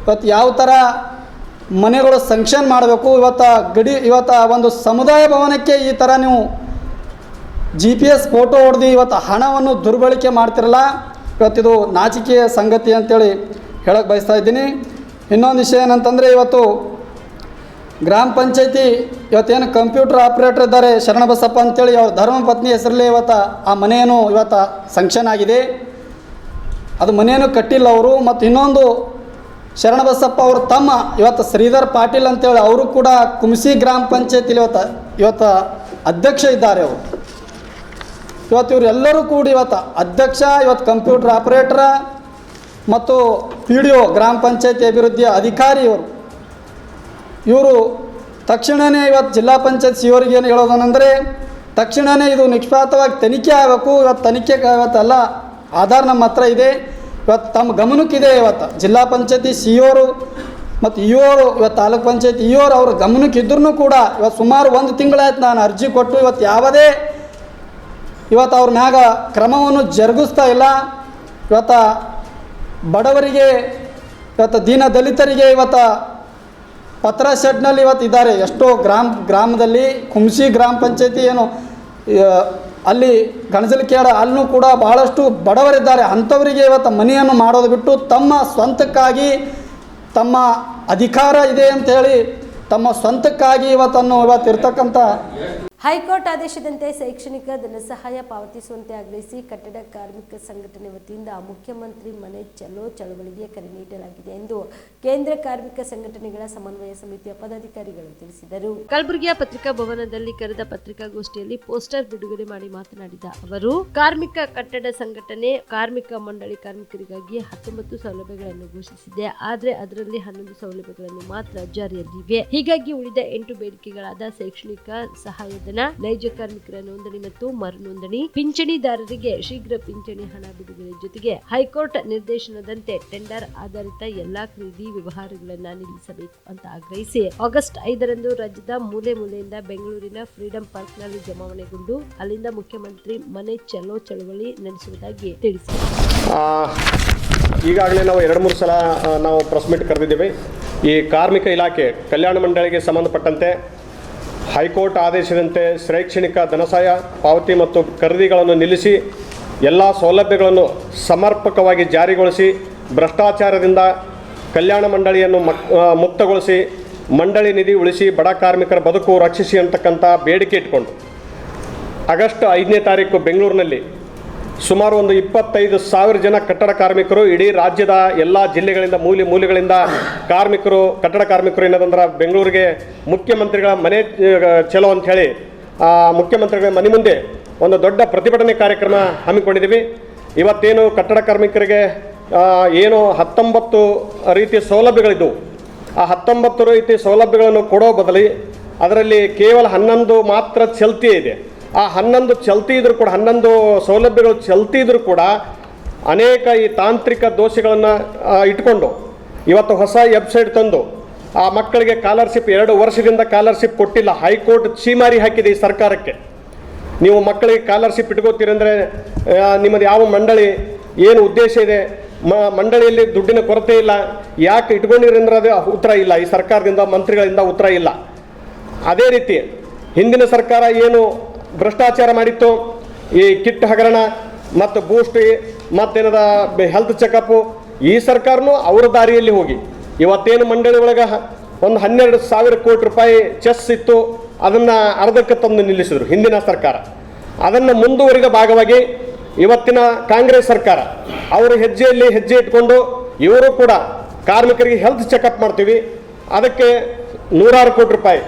[SPEAKER 7] ಇವತ್ತು ಯಾವ ಥರ ಮನೆಗಳು ಸಂಕ್ಷನ್ ಮಾಡಬೇಕು. ಇವತ್ತು ಒಂದು ಸಮುದಾಯ ಭವನಕ್ಕೆ ಈ ಥರ ನೀವು GPS ಫೋಟೋ ಹೊಡೆದು ಇವತ್ತು ಹಣವನ್ನು ದುರ್ಬಳಕೆ ಮಾಡ್ತಿರಲ್ಲ, ಇವತ್ತಿದು ನಾಚಿಕೆಯ ಸಂಗತಿ ಅಂತೇಳಿ ಹೇಳಕ್ಕೆ ಬಯಸ್ತಾ ಇದ್ದೀನಿ. ಇನ್ನೊಂದು ವಿಷಯ ಏನಂತಂದರೆ, ಇವತ್ತು ಗ್ರಾಮ ಪಂಚಾಯತಿ ಇವತ್ತೇನು ಕಂಪ್ಯೂಟರ್ ಆಪ್ರೇಟರ್ ಇದ್ದಾರೆ ಶರಣಬಸಪ್ಪ ಅಂತೇಳಿ ಅವ್ರ ಧರ್ಮಪತ್ನಿ ಹೆಸರಲ್ಲೇ ಇವತ್ತು ಆ ಮನೆಯನ್ನು ಇವತ್ತು ಸಂಕ್ಷನ್ ಆಗಿದೆ. ಅದು ಮನೆಯನ್ನು ಕಟ್ಟಿಲ್ಲ ಅವರು. ಮತ್ತು ಇನ್ನೊಂದು ಶರಣಬಸಪ್ಪ ಅವ್ರ ತಮ್ಮ ಇವತ್ತು ಶ್ರೀಧರ್ ಪಾಟೀಲ್ ಅಂತೇಳಿ ಅವರು ಕೂಡ ಕುಮಸಿ ಗ್ರಾಮ ಪಂಚಾಯತಿಲಿ ಇವತ್ತು ಅಧ್ಯಕ್ಷ ಇದ್ದಾರೆ. ಅವರು ಇವರೆಲ್ಲರೂ ಕೂಡಿ ಇವತ್ತು ಅಧ್ಯಕ್ಷ, ಇವತ್ತು ಕಂಪ್ಯೂಟರ್ ಆಪ್ರೇಟರ ಮತ್ತು PDO ಗ್ರಾಮ ಪಂಚಾಯತಿ ಅಭಿವೃದ್ಧಿ ಅಧಿಕಾರಿ ಇವರು ತಕ್ಷಣವೇ ಇವತ್ತು ಜಿಲ್ಲಾ ಪಂಚಾಯತ್ ಸಿಯವರಿಗೆ ಏನು ಹೇಳೋದನೆಂದರೆ, ತಕ್ಷಣವೇ ಇದು ನಿಷ್ಪಕ್ಷಪಾತವಾಗಿ ತನಿಖೆ ಆಗಬೇಕು. ಇವತ್ತು ತನಿಖೆ ಇವತ್ತೆಲ್ಲ ಆಧಾರ ನಮ್ಮ ಹತ್ರ ಇದೆ, ಇವತ್ತು ತಮ್ಮ ಗಮನಕ್ಕಿದೆ. ಇವತ್ತು ಜಿಲ್ಲಾ ಪಂಚಾಯತಿ ಸಿಇಒರು ಮತ್ತು ಇವರು ಇವತ್ತು ತಾಲೂಕ್ ಪಂಚಾಯತಿ ಇವರು ಅವ್ರ ಗಮನಕ್ಕೆ ಇದ್ರೂ ಕೂಡ ಇವತ್ತು ಸುಮಾರು 1 ತಿಂಗಳಾಯ್ತು ನಾನು ಅರ್ಜಿ ಕೊಟ್ಟು ಇವತ್ತು ಯಾವುದೇ ಅವ್ರ ಮ್ಯಾಗ ಕ್ರಮವನ್ನು ಜರುಗಿಸ್ತಾ ಇಲ್ಲ. ಇವತ್ತು ಬಡವರಿಗೆ, ಇವತ್ತು ದೀನ ದಲಿತರಿಗೆ ಇವತ್ತು ಪತ್ರ ಶೆಡ್ನಲ್ಲಿ ಇವತ್ತು ಇದ್ದಾರೆ. ಎಷ್ಟೋ ಗ್ರಾಮದಲ್ಲಿ ಕುಮಸಿ ಗ್ರಾಮ ಪಂಚಾಯತಿ ಏನು ಅಲ್ಲಿ ಗಣಜಲಕೇಡ ಅಲ್ಲೂ ಕೂಡ ಬಹಳಷ್ಟು ಬಡವರಿದ್ದಾರೆ. ಅಂಥವರಿಗೆ ಇವತ್ತು ಮನೆಯನ್ನು ಮಾಡೋದು ಬಿಟ್ಟು ತಮ್ಮ ಸ್ವಂತಕ್ಕಾಗಿ, ತಮ್ಮ ಅಧಿಕಾರ ಇದೆ ಅಂತ ಹೇಳಿ ತಮ್ಮ ಸ್ವಂತಕ್ಕಾಗಿ ಇವತ್ತಿರ್ತಕ್ಕಂಥ
[SPEAKER 4] ಹೈಕೋರ್ಟ್ ಆದೇಶದಂತೆ ಶೈಕ್ಷಣಿಕ ಧನಸಹಾಯ ಪಾವತಿಸುವಂತೆ ಆಗ್ರಹಿಸಿ ಕಟ್ಟಡ ಕಾರ್ಮಿಕ ಸಂಘಟನೆ ವತಿಯಿಂದ ಮುಖ್ಯಮಂತ್ರಿ ಮನೆ ಚಲೋ ಚಳವಳಿಗೆ ಕರೆ ನೀಡಲಾಗಿದೆ ಎಂದು ಕೇಂದ್ರ ಕಾರ್ಮಿಕ ಸಂಘಟನೆಗಳ ಸಮನ್ವಯ ಸಮಿತಿಯ ಪದಾಧಿಕಾರಿಗಳು ತಿಳಿಸಿದರು.
[SPEAKER 1] ಕಲಬುರಗಿಯ ಪತ್ರಿಕಾ ಭವನದಲ್ಲಿ ಕರೆದ ಪತ್ರಿಕಾಗೋಷ್ಠಿಯಲ್ಲಿ ಪೋಸ್ಟರ್ ಬಿಡುಗಡೆ ಮಾಡಿ ಮಾತನಾಡಿದ ಅವರು, ಕಾರ್ಮಿಕ ಕಟ್ಟಡ ಸಂಘಟನೆ ಕಾರ್ಮಿಕ ಮಂಡಳಿ ಕಾರ್ಮಿಕರಿಗಾಗಿ 19 ಸೌಲಭ್ಯಗಳನ್ನು ಘೋಷಿಸಿದೆ. ಆದರೆ ಅದರಲ್ಲಿ 11 ಸೌಲಭ್ಯಗಳನ್ನು ಮಾತ್ರ ಜಾರಿಯಲ್ಲಿವೆ. ಹೀಗಾಗಿ ಉಳಿದ 8 ಬೇಡಿಕೆಗಳಾದ ಶೈಕ್ಷಣಿಕ ಸಹಾಯಧನ, ನೈಜ ಕಾರ್ಮಿಕರ ನೋಂದಣಿ ಮತ್ತು ಮರು ನೋಂದಣಿ, ಪಿಂಚಣಿದಾರರಿಗೆ ಶೀಘ್ರ ಪಿಂಚಣಿ ಹಣ ಬಿಡುಗಡೆ ಜೊತೆಗೆ ಹೈಕೋರ್ಟ್ ನಿರ್ದೇಶನದಂತೆ ಟೆಂಡರ್ ಆಧಾರಿತ ಎಲ್ಲಾ ಖರೀದಿ ವ್ಯವಹಾರಗಳನ್ನ ನಿಲ್ಲಿಸಬೇಕು ಅಂತ ಆಗ್ರಹಿಸಿ ಆಗಸ್ಟ್ 5ರಂದು ರಾಜ್ಯದ ಮೂಲೆ ಮೂಲೆಯಿಂದ ಬೆಂಗಳೂರಿನ ಫ್ರೀಡಂ ಪಾರ್ಕ್ ನಲ್ಲಿ ಜಮಾವಣೆಗೊಂಡು ಅಲ್ಲಿಂದ ಮುಖ್ಯಮಂತ್ರಿ ಮನೆ ಚಲೋ ಚಳವಳಿ ನಡೆಸುವುದಾಗಿ ತಿಳಿಸಿದರು.
[SPEAKER 8] ಈಗಾಗಲೇ ನಾವು 2-3 ಸಲ ನಾವು ಪ್ರೆಸ್ ಮೀಟ್ ಕರೆದಿದ್ದೇವೆ. ಈ ಕಾರ್ಮಿಕ ಇಲಾಖೆ ಕಲ್ಯಾಣ ಮಂಡಳಿಗೆ ಸಂಬಂಧಪಟ್ಟಂತೆ ಹೈಕೋರ್ಟ್ ಆದೇಶದಂತೆ ಶೈಕ್ಷಣಿಕ ಧನಸಹಾಯ ಪಾವತಿ ಮತ್ತು ಖರೀದಿಗಳನ್ನು ನಿಲ್ಲಿಸಿ ಎಲ್ಲ ಸೌಲಭ್ಯಗಳನ್ನು ಸಮರ್ಪಕವಾಗಿ ಜಾರಿಗೊಳಿಸಿ ಭ್ರಷ್ಟಾಚಾರದಿಂದ ಕಲ್ಯಾಣ ಮಂಡಳಿಯನ್ನು ಮುಕ್ತಗೊಳಿಸಿ ಮಂಡಳಿ ನಿಧಿ ಉಳಿಸಿ ಬಡ ಕಾರ್ಮಿಕರ ಬದುಕು ರಕ್ಷಿಸಿ ಅಂತಕ್ಕಂಥ ಬೇಡಿಕೆ ಇಟ್ಕೊಂಡು ಆಗಸ್ಟ್ 5ನೇ ತಾರೀಕು ಬೆಂಗಳೂರಿನಲ್ಲಿ ಸುಮಾರು ಒಂದು 25,000 ಜನ ಕಟ್ಟಡ ಕಾರ್ಮಿಕರು ಇಡೀ ರಾಜ್ಯದ ಎಲ್ಲ ಜಿಲ್ಲೆಗಳಿಂದ ಮೂಲೆಗಳಿಂದ ಕಟ್ಟಡ ಕಾರ್ಮಿಕರು ಏನದಂದ್ರೆ ಬೆಂಗಳೂರಿಗೆ ಮುಖ್ಯಮಂತ್ರಿಗಳ ಮನೆ ಚಲೋ ಅಂಥೇಳಿ ಮುಖ್ಯಮಂತ್ರಿಗಳ ಮನೆ ಮುಂದೆ ಒಂದು ದೊಡ್ಡ ಪ್ರತಿಭಟನೆ ಕಾರ್ಯಕ್ರಮ ಹಮ್ಮಿಕೊಂಡಿದ್ದೀವಿ. ಇವತ್ತೇನು ಕಟ್ಟಡ ಕಾರ್ಮಿಕರಿಗೆ ಏನು 19 ರೀತಿಯ ಸೌಲಭ್ಯಗಳಿದ್ದವು, ಆ 19 ರೀತಿಯ ಸೌಲಭ್ಯಗಳನ್ನು ಕೊಡೋ ಬದಲಿ ಅದರಲ್ಲಿ ಕೇವಲ 11 ಮಾತ್ರ ಚಲ್ತಿ ಇದೆ. ಆ 11 ಚಲ್ತಿ ಇದ್ರೂ ಕೂಡ 11 ಸೌಲಭ್ಯಗಳು ಚಲ್ತಿ ಇದ್ರೂ ಕೂಡ ಅನೇಕ ಈ ತಾಂತ್ರಿಕ ದೋಷಗಳನ್ನು ಇಟ್ಕೊಂಡು ಇವತ್ತು ಹೊಸ ವೆಬ್ಸೈಟ್ ತಂದು ಆ ಮಕ್ಕಳಿಗೆ ಸ್ಕಾಲರ್ಶಿಪ್ 2 ವರ್ಷದಿಂದ ಸ್ಕಾಲರ್ಶಿಪ್ ಕೊಟ್ಟಿಲ್ಲ. ಹೈಕೋರ್ಟ್ ಚೀಮಾರಿ ಹಾಕಿದೆ ಈ ಸರ್ಕಾರಕ್ಕೆ. ನೀವು ಮಕ್ಕಳಿಗೆ ಸ್ಕಾಲರ್ಶಿಪ್ ಇಟ್ಕೋತೀರಿ ಅಂದರೆ ನಿಮ್ಮದು ಯಾವ ಮಂಡಳಿ ಏನು ಉದ್ದೇಶ ಇದೆ, ಮಂಡಳಿಯಲ್ಲಿ ದುಡ್ಡಿನ ಕೊರತೆ ಇಲ್ಲ, ಯಾಕೆ ಇಟ್ಕೊಂಡಿರಿ ಅಂದ್ರೆ ಅದು ಉತ್ತರ ಇಲ್ಲ. ಈ ಸರ್ಕಾರದಿಂದ ಮಂತ್ರಿಗಳಿಂದ ಉತ್ತರ ಇಲ್ಲ. ಅದೇ ರೀತಿ ಹಿಂದಿನ ಸರ್ಕಾರ ಏನು ಭ್ರಷ್ಟಾಚಾರ ಮಾಡಿತ್ತು, ಈ ಕಿಟ್ ಹಗರಣ ಮತ್ತು ಬೂಸ್ಟ್ ಮತ್ತೇನದ ಹೆಲ್ತ್ ಚೆಕಪ್ಪು, ಈ ಸರ್ಕಾರನೂ ಅವರ ದಾರಿಯಲ್ಲಿ ಹೋಗಿ ಇವತ್ತೇನು ಮಂಡಳಿ ಒಳಗೆ ಒಂದು 12,000 ಕೋಟಿ ರೂಪಾಯಿ ಚೆಸ್ ಇತ್ತು, ಅದನ್ನು ಅರ್ಧಕ್ಕೆ ತಂದು ನಿಲ್ಲಿಸಿದರು ಹಿಂದಿನ ಸರ್ಕಾರ. ಅದನ್ನು ಮುಂದುವರಿದ ಭಾಗವಾಗಿ ಇವತ್ತಿನ ಕಾಂಗ್ರೆಸ್ ಸರ್ಕಾರ ಅವರು ಹೆಜ್ಜೆಯಲ್ಲಿ ಹೆಜ್ಜೆ ಇಟ್ಕೊಂಡು ಇವರು ಕೂಡ ಕಾರ್ಮಿಕರಿಗೆ ಹೆಲ್ತ್ ಚೆಕಪ್ ಮಾಡ್ತೀವಿ, ಅದಕ್ಕೆ 100 ಕೋಟಿ ರೂಪಾಯಿ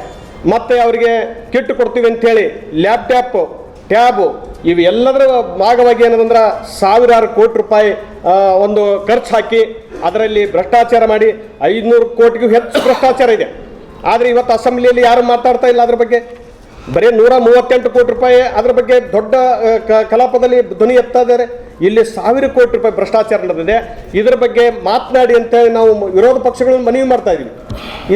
[SPEAKER 8] ಮತ್ತು ಅವರಿಗೆ ಕಿಟ್ ಕೊಡ್ತೀವಿ ಅಂಥೇಳಿ ಲ್ಯಾಪ್ಟಾಪ್ ಟ್ಯಾಬು ಇವೆಲ್ಲದರ ಭಾಗವಾಗಿ ಏನದಂದ್ರೆ 1,000 ಕೋಟಿ ರೂಪಾಯಿ ಒಂದು ಖರ್ಚು ಹಾಕಿ ಅದರಲ್ಲಿ ಭ್ರಷ್ಟಾಚಾರ ಮಾಡಿ 500 ಕೋಟಿಗೂ ಹೆಚ್ಚು ಭ್ರಷ್ಟಾಚಾರ ಇದೆ. ಆದರೆ ಇವತ್ತು ಅಸೆಂಬ್ಲಿಯಲ್ಲಿ ಯಾರು ಮಾತಾಡ್ತಾ ಇಲ್ಲ ಅದ್ರ ಬಗ್ಗೆ. ಬರೀ 138 ಕೋಟಿ ರೂಪಾಯಿ ಅದ್ರ ಬಗ್ಗೆ ದೊಡ್ಡ ಕಲಾಪದಲ್ಲಿ ಧ್ವನಿ ಎತ್ತಾ ಇದ್ದಾರೆ. ಇಲ್ಲಿ 1,000 ಕೋಟಿ ರೂಪಾಯಿ ಭ್ರಷ್ಟಾಚಾರ ನಡೆದಿದೆ. ಇದರ ಬಗ್ಗೆ ಮಾತನಾಡಿ ಅಂತೇಳಿ ನಾವು ವಿರೋಧ ಪಕ್ಷಗಳನ್ನು ಮನವಿ ಮಾಡ್ತಾ ಇದ್ದೀವಿ.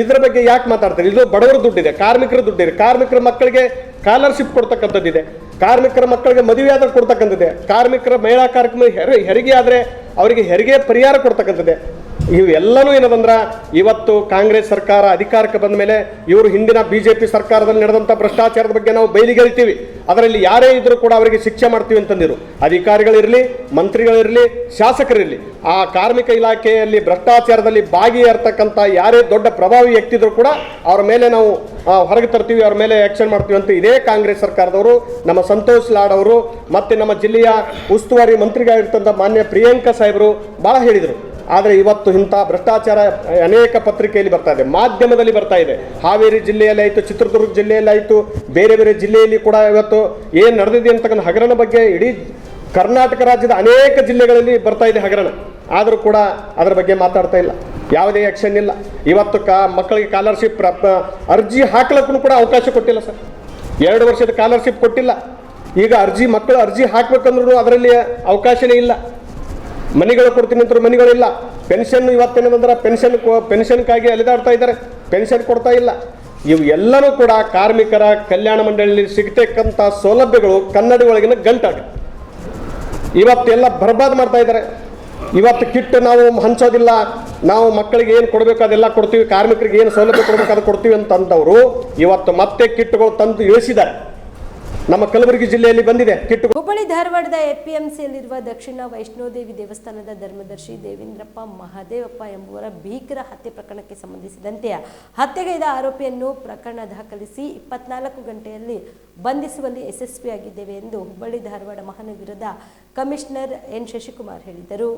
[SPEAKER 8] ಇದರ ಬಗ್ಗೆ ಯಾಕೆ ಮಾತಾಡ್ತಾರೆ? ಇದು ಬಡವರ ದುಡ್ಡಿದೆ, ಕಾರ್ಮಿಕರ ದುಡ್ಡಿದೆ, ಕಾರ್ಮಿಕರ ಮಕ್ಕಳಿಗೆ ಸ್ಕಾಲರ್ಶಿಪ್ ಕೊಡ್ತಕ್ಕಂಥದ್ದಿದೆ, ಕಾರ್ಮಿಕರ ಮಕ್ಕಳಿಗೆ ಮದುವೆ ಆದ್ರೆ ಕೊಡ್ತಕ್ಕಂಥದ್ದಿದೆ, ಕಾರ್ಮಿಕರ ಮಹಿಳಾ ಕಾರ್ಯಕ್ರಮ ಹೆರಿಗೆ ಆದರೆ ಅವರಿಗೆ ಹೆರಿಗೆ ಪರಿಹಾರ ಕೊಡ್ತಕ್ಕಂಥದ್ದಿದೆ. ಇವೆಲ್ಲನೂ ಏನದಂದ್ರೆ ಇವತ್ತು ಕಾಂಗ್ರೆಸ್ ಸರ್ಕಾರ ಅಧಿಕಾರಕ್ಕೆ ಬಂದ ಮೇಲೆ ಇವರು ಹಿಂದಿನ BJP ಸರ್ಕಾರದಲ್ಲಿ ನಡೆದಂಥ ಭ್ರಷ್ಟಾಚಾರದ ಬಗ್ಗೆ ನಾವು ಬಯಲಿಗೆಳಿತೀವಿ, ಅದರಲ್ಲಿ ಯಾರೇ ಇದ್ರೂ ಕೂಡ ಅವರಿಗೆ ಶಿಕ್ಷೆ ಮಾಡ್ತೀವಿ ಅಂತಂದಿರು. ಅಧಿಕಾರಿಗಳಿರಲಿ, ಮಂತ್ರಿಗಳಿರಲಿ, ಶಾಸಕರಿರಲಿ, ಆ ಕಾರ್ಮಿಕ ಇಲಾಖೆಯಲ್ಲಿ ಭ್ರಷ್ಟಾಚಾರದಲ್ಲಿ ಭಾಗಿಯಾಗಿರ್ತಕ್ಕಂಥ ಯಾರೇ ದೊಡ್ಡ ಪ್ರಭಾವಿ ವ್ಯಕ್ತಿ ಇದ್ರೂ ಕೂಡ ಅವ್ರ ಮೇಲೆ ನಾವು ಹೊರಗೆ ತರ್ತೀವಿ, ಅವ್ರ ಮೇಲೆ ಆ್ಯಕ್ಷನ್ ಮಾಡ್ತೀವಿ ಅಂತ ಇದೇ ಕಾಂಗ್ರೆಸ್ ಸರ್ಕಾರದವರು, ನಮ್ಮ ಸಂತೋಷ್ ಲಾಡ್ ಅವರು ಮತ್ತು ನಮ್ಮ ಜಿಲ್ಲೆಯ ಉಸ್ತುವಾರಿ ಮಂತ್ರಿಗಳಿರ್ತಂಥ ಮಾನ್ಯ ಪ್ರಿಯಾಂಕಾ ಸಾಹೇಬರು ಭಾಳ ಹೇಳಿದರು. ಆದರೆ ಇವತ್ತು ಇಂಥ ಭ್ರಷ್ಟಾಚಾರ ಅನೇಕ ಪತ್ರಿಕೆಯಲ್ಲಿ ಬರ್ತಾ ಇದೆ, ಮಾಧ್ಯಮದಲ್ಲಿ ಬರ್ತಾ ಇದೆ. ಹಾವೇರಿ ಜಿಲ್ಲೆಯಲ್ಲಿ ಆಯಿತು, ಚಿತ್ರದುರ್ಗ ಜಿಲ್ಲೆಯಲ್ಲಿ ಆಯಿತು, ಬೇರೆ ಬೇರೆ ಜಿಲ್ಲೆಯಲ್ಲಿ ಕೂಡ ಇವತ್ತು ಏನು ನಡೆದಿದೆ ಅಂತಕ್ಕಂಥ ಹಗರಣ ಬಗ್ಗೆ ಇಡೀ ಕರ್ನಾಟಕ ರಾಜ್ಯದ ಅನೇಕ ಜಿಲ್ಲೆಗಳಲ್ಲಿ ಬರ್ತಾ ಇದೆ ಹಗರಣ. ಆದರೂ ಕೂಡ ಅದರ ಬಗ್ಗೆ ಮಾತಾಡ್ತಾ ಇಲ್ಲ, ಯಾವುದೇ ಆ್ಯಕ್ಷನ್ ಇಲ್ಲ. ಇವತ್ತು ಮಕ್ಕಳಿಗೆ ಸ್ಕಾಲರ್ಶಿಪ್ ಅರ್ಜಿ ಹಾಕ್ಲಿಕ್ಕೂ ಕೂಡ ಅವಕಾಶ ಕೊಟ್ಟಿಲ್ಲ ಸರ್. 2 ವರ್ಷದ ಸ್ಕಾಲರ್ಶಿಪ್ ಕೊಟ್ಟಿಲ್ಲ. ಈಗ ಮಕ್ಕಳು ಅರ್ಜಿ ಹಾಕ್ಬೇಕಂದ್ರೂ ಅದರಲ್ಲಿ ಅವಕಾಶನೇ ಇಲ್ಲ. ಮನೆಗಳು ಕೊಡ್ತೀನಿ ಅಂತ ಮನೆಗಳಿಲ್ಲ. ಪೆನ್ಷನ್ ಇವತ್ತೇನಂದ್ರೆ ಪೆನ್ಷನ್ಗಾಗಿ ಅಲೆದಾಡ್ತಾ ಇದ್ದಾರೆ, ಪೆನ್ಷನ್ ಕೊಡ್ತಾ ಇಲ್ಲ. ಇವು ಎಲ್ಲನೂ ಕೂಡ ಕಾರ್ಮಿಕರ ಕಲ್ಯಾಣ ಮಂಡಳಿಯಲ್ಲಿ ಸಿಗ್ತಕ್ಕಂಥ ಸೌಲಭ್ಯಗಳು ಕನ್ನಡ ಒಳಗಿನ ಗಂಟಾಗ ಇವತ್ತೆಲ್ಲ ಬರ್ಬಾದ್ ಮಾಡ್ತಾ ಇದ್ದಾರೆ. ಇವತ್ತು ಕಿಟ್ ನಾವು ಹಂಚೋದಿಲ್ಲ, ನಾವು ಮಕ್ಕಳಿಗೆ ಏನು ಕೊಡಬೇಕು ಅದೆಲ್ಲ ಕೊಡ್ತೀವಿ, ಕಾರ್ಮಿಕರಿಗೆ ಏನು ಸೌಲಭ್ಯ ಕೊಡಬೇಕು ಅದು ಕೊಡ್ತೀವಿ ಅಂತಂದವರು ಇವತ್ತು ಮತ್ತೆ ಕಿಟ್ಗಳು ತಂದು ಇಳಿಸಿದ್ದಾರೆ. ನಮ್ಮ ಕಲಬುರಗಿ ಜಿಲ್ಲೆಯಲ್ಲಿ ಬಂದಿದೆ ಕಿಟ್.
[SPEAKER 4] ಹುಬ್ಬಳ್ಳಿ ಧಾರವಾಡದ APMCಯಲ್ಲಿರುವ ದಕ್ಷಿಣ ವೈಷ್ಣೋದೇವಿ ದೇವಸ್ಥಾನದ ಧರ್ಮದರ್ಶಿ ದೇವೇಂದ್ರಪ್ಪ ಮಹದೇವಪ್ಪ ಎಂಬುವರ ಭೀಕರ ಹತ್ಯೆ ಪ್ರಕರಣಕ್ಕೆ ಸಂಬಂಧಿಸಿದಂತೆ ಹತ್ಯೆಗೈದ ಆರೋಪಿಯನ್ನು ಪ್ರಕರಣ ದಾಖಲಿಸಿ 24 ಗಂಟೆಯಲ್ಲಿ ಬಂಧಿಸುವಲ್ಲಿ ಯಶಸ್ವಿಯಾಗಿದ್ದೇವೆ ಎಂದು ಹುಬ್ಬಳ್ಳಿ ಧಾರವಾಡ ಮಹಾನಗರದ ಕಮಿಷನರ್ ಎನ್ ಶಶಿಕುಮಾರ್ ಹೇಳಿದರು.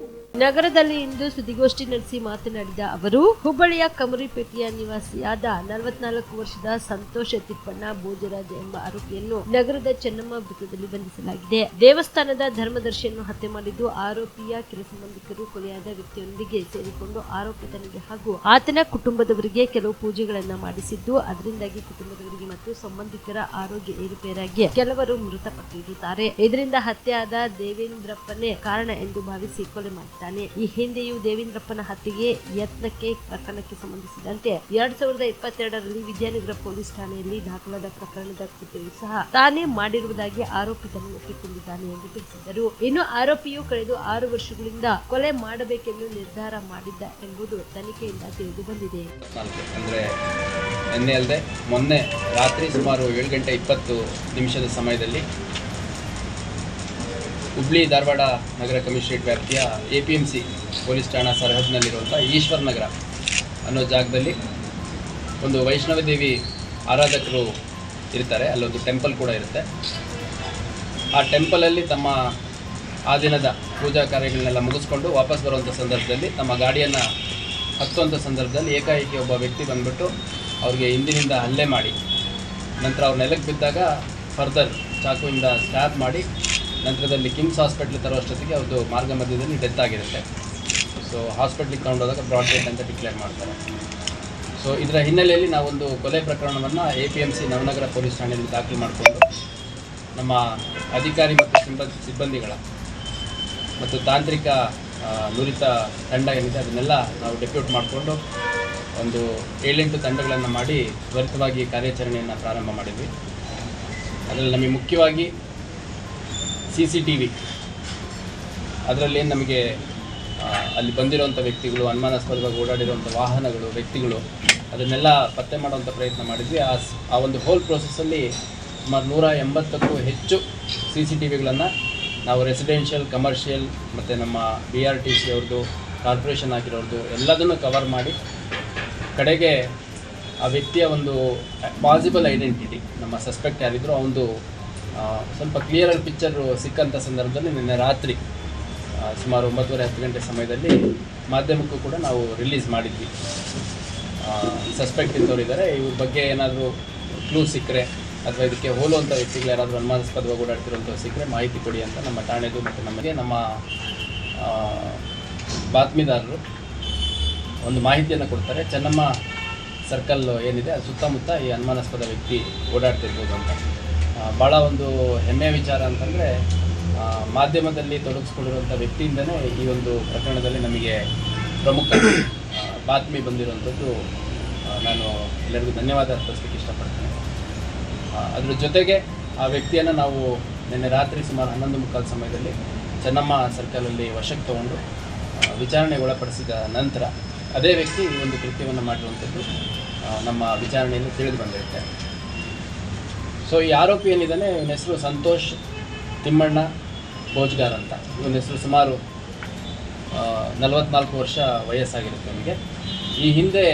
[SPEAKER 1] ನಗರದಲ್ಲಿ ಇಂದು ಸುದ್ದಿಗೋಷ್ಠಿ ನಡೆಸಿ ಮಾತನಾಡಿದ ಅವರು, ಹುಬ್ಬಳ್ಳಿಯ ಕಮರಿಪೇಟೆಯ ನಿವಾಸಿಯಾದ 44 ವರ್ಷದ ಸಂತೋಷ ತಿಪ್ಪಣ್ಣ ಭೋಜರಾಜ ಎಂಬ ಆರೋಪಿಯನ್ನು ನಗರದ ಚೆನ್ನಮ್ಮ ವೃತ್ತದಲ್ಲಿ ಬಂಧಿಸಲಾಗಿದೆ. ದೇವಸ್ಥಾನದ ಧರ್ಮದರ್ಶಿಯನ್ನು ಹತ್ಯೆ ಮಾಡಿದ್ದು ಆರೋಪಿಯ ಕೆಲ ಸಂಬಂಧಿಕರು ಕೊಲೆಯಾದ ವ್ಯಕ್ತಿಯೊಂದಿಗೆ ಸೇರಿಕೊಂಡು ಆರೋಪಿತನಿಗೆ ಹಾಗೂ ಆತನ ಕುಟುಂಬದವರಿಗೆ ಕೆಲವು ಪೂಜೆಗಳನ್ನ ಮಾಡಿಸಿದ್ದು, ಅದರಿಂದಾಗಿ ಕುಟುಂಬದವರಿಗೆ ಮತ್ತು ಸಂಬಂಧಿಕರ ಆರೋಗ್ಯ ಏರುಪೇರಾಗಿ ಕೆಲವರು ಮೃತಪಟ್ಟಿರುತ್ತಾರೆ. ಇದರಿಂದ ಹತ್ಯೆಯಾದ ದೇವೇಂದ್ರಪ್ಪನೇ ಕಾರಣ ಎಂದು ಭಾವಿಸಿ ಕೊಲೆ ಮಾಡಿದ್ದಾನೆ. ಈ ಹಿಂದೆಯೂ ದೇವೇಂದ್ರಪ್ಪನ ಹತ್ಯೆಗೆ ಯತ್ನಕ್ಕೆ ಪ್ರಕರಣಕ್ಕೆ ಸಂಬಂಧಿಸಿದಂತೆ 2022ರಲ್ಲಿ ವಿದ್ಯಾನಗರ ಪೊಲೀಸ್ ಠಾಣೆಯಲ್ಲಿ ದಾಖಲಾದ ಪ್ರಕರಣದ ಕೃತ್ಯವೂ ಸಹ ತಾನೇ ಮಾಡಿರುವುದಾಗಿ ಆರೋಪಿತನು ಒಪ್ಪಿಕೊಂಡಿದ್ದಾನೆ ಎಂದು ತಿಳಿಸಿದರು. ಇನ್ನು ಆರೋಪಿಯು ಕಳೆದ 6 ವರ್ಷಗಳಿಂದ ಕೊಲೆ ಮಾಡಬೇಕೆಂದು ನಿರ್ಧಾರ ಮಾಡಿದ್ದ ಎಂಬುದು ತನಿಖೆಯಿಂದ ತಿಳಿದು ಬಂದಿದೆ.
[SPEAKER 9] ಅಂದ್ರೆ ನಿನ್ನೆ ಅಲ್ಲದೆ ಮೊನ್ನೆ ರಾತ್ರಿ ಸುಮಾರು 7:20 ಸಮಯದಲ್ಲಿ ಹುಬ್ಳಿ ಧಾರವಾಡ ನಗರ ಕಮಿಷನರೇಟ್ ವ್ಯಾಪ್ತಿಯ APMC ಪೊಲೀಸ್ ಠಾಣಾ ಸರಹದ್ದಿನಲ್ಲಿರುವಂಥ ಈಶ್ವರ್ ನಗರ ಅನ್ನೋ ಜಾಗದಲ್ಲಿ ಒಂದು ವೈಷ್ಣವ ದೇವಿ ಆರಾಧಕರು ಇರ್ತಾರೆ, ಅಲ್ಲೊಂದು ಟೆಂಪಲ್ ಕೂಡ ಇರುತ್ತೆ. ಆ ಟೆಂಪಲಲ್ಲಿ ತಮ್ಮ ಆ ದಿನದ ಪೂಜಾ ಕಾರ್ಯಗಳನ್ನೆಲ್ಲ ಮುಗಿಸ್ಕೊಂಡು ವಾಪಸ್ ಬರುವಂಥ ಸಂದರ್ಭದಲ್ಲಿ ತಮ್ಮ ಗಾಡಿಯನ್ನು ಹತ್ತುವಂಥ ಸಂದರ್ಭದಲ್ಲಿ ಏಕಾಏಕಿ ಒಬ್ಬ ವ್ಯಕ್ತಿ ಬಂದುಬಿಟ್ಟು ಅವ್ರಿಗೆ ಹಿಂದಿನಿಂದ ಹಲ್ಲೆ ಮಾಡಿ ನಂತರ ಅವ್ರು ನೆಲಕ್ಕೆ ಬಿದ್ದಾಗ ಫರ್ದರ್ ಚಾಕುವಿಂದ ಸ್ಟ್ಯಾಬ್ ಮಾಡಿ ನಂತರದಲ್ಲಿ ಕಿಮ್ಸ್ ಹಾಸ್ಪಿಟ್ಲಿಗೆ ತರುವಷ್ಟೊತ್ತಿಗೆ ಅವ್ರದ್ದು ಮಾರ್ಗ ಮಧ್ಯದಲ್ಲಿ ಡೆತ್ ಆಗಿರುತ್ತೆ. ಸೊ ಹಾಸ್ಪಿಟ್ಲಿಗೆ ತಗೊಂಡೋದಾಗ ಬ್ರಾಡ್ ಡೆತ್ ಅಂತ ಡಿಕ್ಲೇರ್ ಮಾಡ್ತಾರೆ. ಸೊ ಇದರ ಹಿನ್ನೆಲೆಯಲ್ಲಿ ನಾವೊಂದು ಕೊಲೆ ಪ್ರಕರಣವನ್ನು APMC ನವನಗರ ಪೊಲೀಸ್ ಠಾಣೆಯಲ್ಲಿ ದಾಖಲು ಮಾಡಿಕೊಂಡು ನಮ್ಮ ಅಧಿಕಾರಿ ಮತ್ತು ಸಿಬ್ಬಂದಿಗಳ ಮತ್ತು ತಾಂತ್ರಿಕ ನುರಿತ ತಂಡ ಏನಿದೆ ಅದನ್ನೆಲ್ಲ ನಾವು ಡೆಪ್ಯೂಟ್ ಮಾಡಿಕೊಂಡು ಒಂದು 7-8 ತಂಡಗಳನ್ನು ಮಾಡಿ ತ್ವರಿತವಾಗಿ ಕಾರ್ಯಾಚರಣೆಯನ್ನು ಪ್ರಾರಂಭ ಮಾಡಿದ್ವಿ. ಅದರಲ್ಲಿ ನಮಗೆ ಮುಖ್ಯವಾಗಿ CCTV ಅದರಲ್ಲಿ ನಮಗೆ ಅಲ್ಲಿ ಬಂದಿರುವಂಥ ವ್ಯಕ್ತಿಗಳು, ಅನುಮಾನಾಸ್ಪದವಾಗಿ ಓಡಾಡಿರುವಂಥ ವಾಹನಗಳು, ವ್ಯಕ್ತಿಗಳು ಅದನ್ನೆಲ್ಲ ಪತ್ತೆ ಮಾಡುವಂಥ ಪ್ರಯತ್ನ ಮಾಡಿದ್ವಿ. ಆ ಒಂದು ಹೋಲ್ ಪ್ರೋಸೆಸ್ಸಲ್ಲಿ ಸುಮಾರು 180ಕ್ಕೂ ಹೆಚ್ಚು CCTVಗಳನ್ನು ನಾವು ರೆಸಿಡೆನ್ಷಿಯಲ್, ಕಮರ್ಷಿಯಲ್ ಮತ್ತು ನಮ್ಮ BRTC ಅವ್ರದ್ದು, ಕಾರ್ಪೊರೇಷನ್ ಆಗಿರೋರ್ದು ಎಲ್ಲದನ್ನು ಕವರ್ ಮಾಡಿ ಕಡೆಗೆ ಆ ವ್ಯಕ್ತಿಯ ಒಂದು ಪಾಸಿಬಲ್ ಐಡೆಂಟಿಟಿ, ನಮ್ಮ ಸಸ್ಪೆಕ್ಟ್ ಯಾರಿದ್ರು ಅವನು ಸ್ವಲ್ಪ ಕ್ಲಿಯರಲ್ ಪಿಕ್ಚರು ಸಿಕ್ಕಂಥ ಸಂದರ್ಭದಲ್ಲಿ ನಿನ್ನೆ ರಾತ್ರಿ ಸುಮಾರು 9:30-10 ಗಂಟೆ ಸಮಯದಲ್ಲಿ ಮಾಧ್ಯಮಕ್ಕೂ ಕೂಡ ನಾವು ರಿಲೀಸ್ ಮಾಡಿದ್ವಿ. ಸಸ್ಪೆಕ್ಟ್ ಇದ್ದವರಿದ್ದಾರೆ, ಇವ್ರ ಬಗ್ಗೆ ಏನಾದರೂ ಕ್ಲೂ ಸಿಕ್ಕರೆ ಅಥವಾ ಇದಕ್ಕೆ ಹೋಲುವಂಥ ವ್ಯಕ್ತಿಗಳು ಯಾರಾದರೂ ಅನುಮಾನಾಸ್ಪದವಾಗಿ ಓಡಾಡ್ತಿರುವಂಥವ್ರು ಸಿಕ್ಕರೆ ಮಾಹಿತಿ ಕೊಡಿ ಅಂತ ನಮ್ಮ ಠಾಣೆದು ಮತ್ತು ನಮಗೆ ನಮ್ಮ ಬಾತ್ಮೀದಾರರು ಒಂದು ಮಾಹಿತಿಯನ್ನು ಕೊಡ್ತಾರೆ. ಚೆನ್ನಮ್ಮ ಸರ್ಕಲ್ ಏನಿದೆ ಅದು ಸುತ್ತಮುತ್ತ ಈ ಅನುಮಾನಾಸ್ಪದ ವ್ಯಕ್ತಿ ಓಡಾಡ್ತಿರ್ಬೋದು ಅಂತ. ಭಾಳ ಒಂದು ಹೆಮ್ಮೆಯ ವಿಚಾರ ಅಂತಂದರೆ ಮಾಧ್ಯಮದಲ್ಲಿ ತೊಡಗಿಸ್ಕೊಂಡಿರುವಂಥ ವ್ಯಕ್ತಿಯಿಂದಲೇ ಈ ಒಂದು ಪ್ರಕರಣದಲ್ಲಿ ನಮಗೆ ಪ್ರಮುಖ ಬಾತ್ಮಿ ಬಂದಿರುವಂಥದ್ದು. ನಾನು ಎಲ್ಲರಿಗೂ ಧನ್ಯವಾದ ಅರ್ಪಿಸಲಿಕ್ಕೆ ಇಷ್ಟಪಡ್ತೇನೆ. ಅದ್ರ ಜೊತೆಗೆ ಆ ವ್ಯಕ್ತಿಯನ್ನು ನಾವು ನಿನ್ನೆ ರಾತ್ರಿ ಸುಮಾರು 11:15 ಸಮಯದಲ್ಲಿ ಚೆನ್ನಮ್ಮ ಸರ್ಕಲಲ್ಲಿ ವಶಕ್ಕೆ ತೊಗೊಂಡು ವಿಚಾರಣೆಗೊಳಪಡಿಸಿದ ನಂತರ ಅದೇ ವ್ಯಕ್ತಿ ಈ ಒಂದು ಕೃತ್ಯವನ್ನು ಮಾಡಿರುವಂಥದ್ದು ನಮ್ಮ ವಿಚಾರಣೆಯಲ್ಲಿ ತಿಳಿದು ಬಂದಿರುತ್ತೆ. ಸೊ ಈ ಆರೋಪಿ ಏನಿದ್ದಾನೆ ಇವನ ಹೆಸರು ಸಂತೋಷ್ ತಿಮ್ಮಣ್ಣ ಬೋಜ್ಗಾರ್ ಅಂತ. ಇವನ ಹೆಸರು ಸುಮಾರು 44 ವರ್ಷ ವಯಸ್ಸಾಗಿರುತ್ತೆ ಅವನಿಗೆ. ಈ ಹಿಂದೆ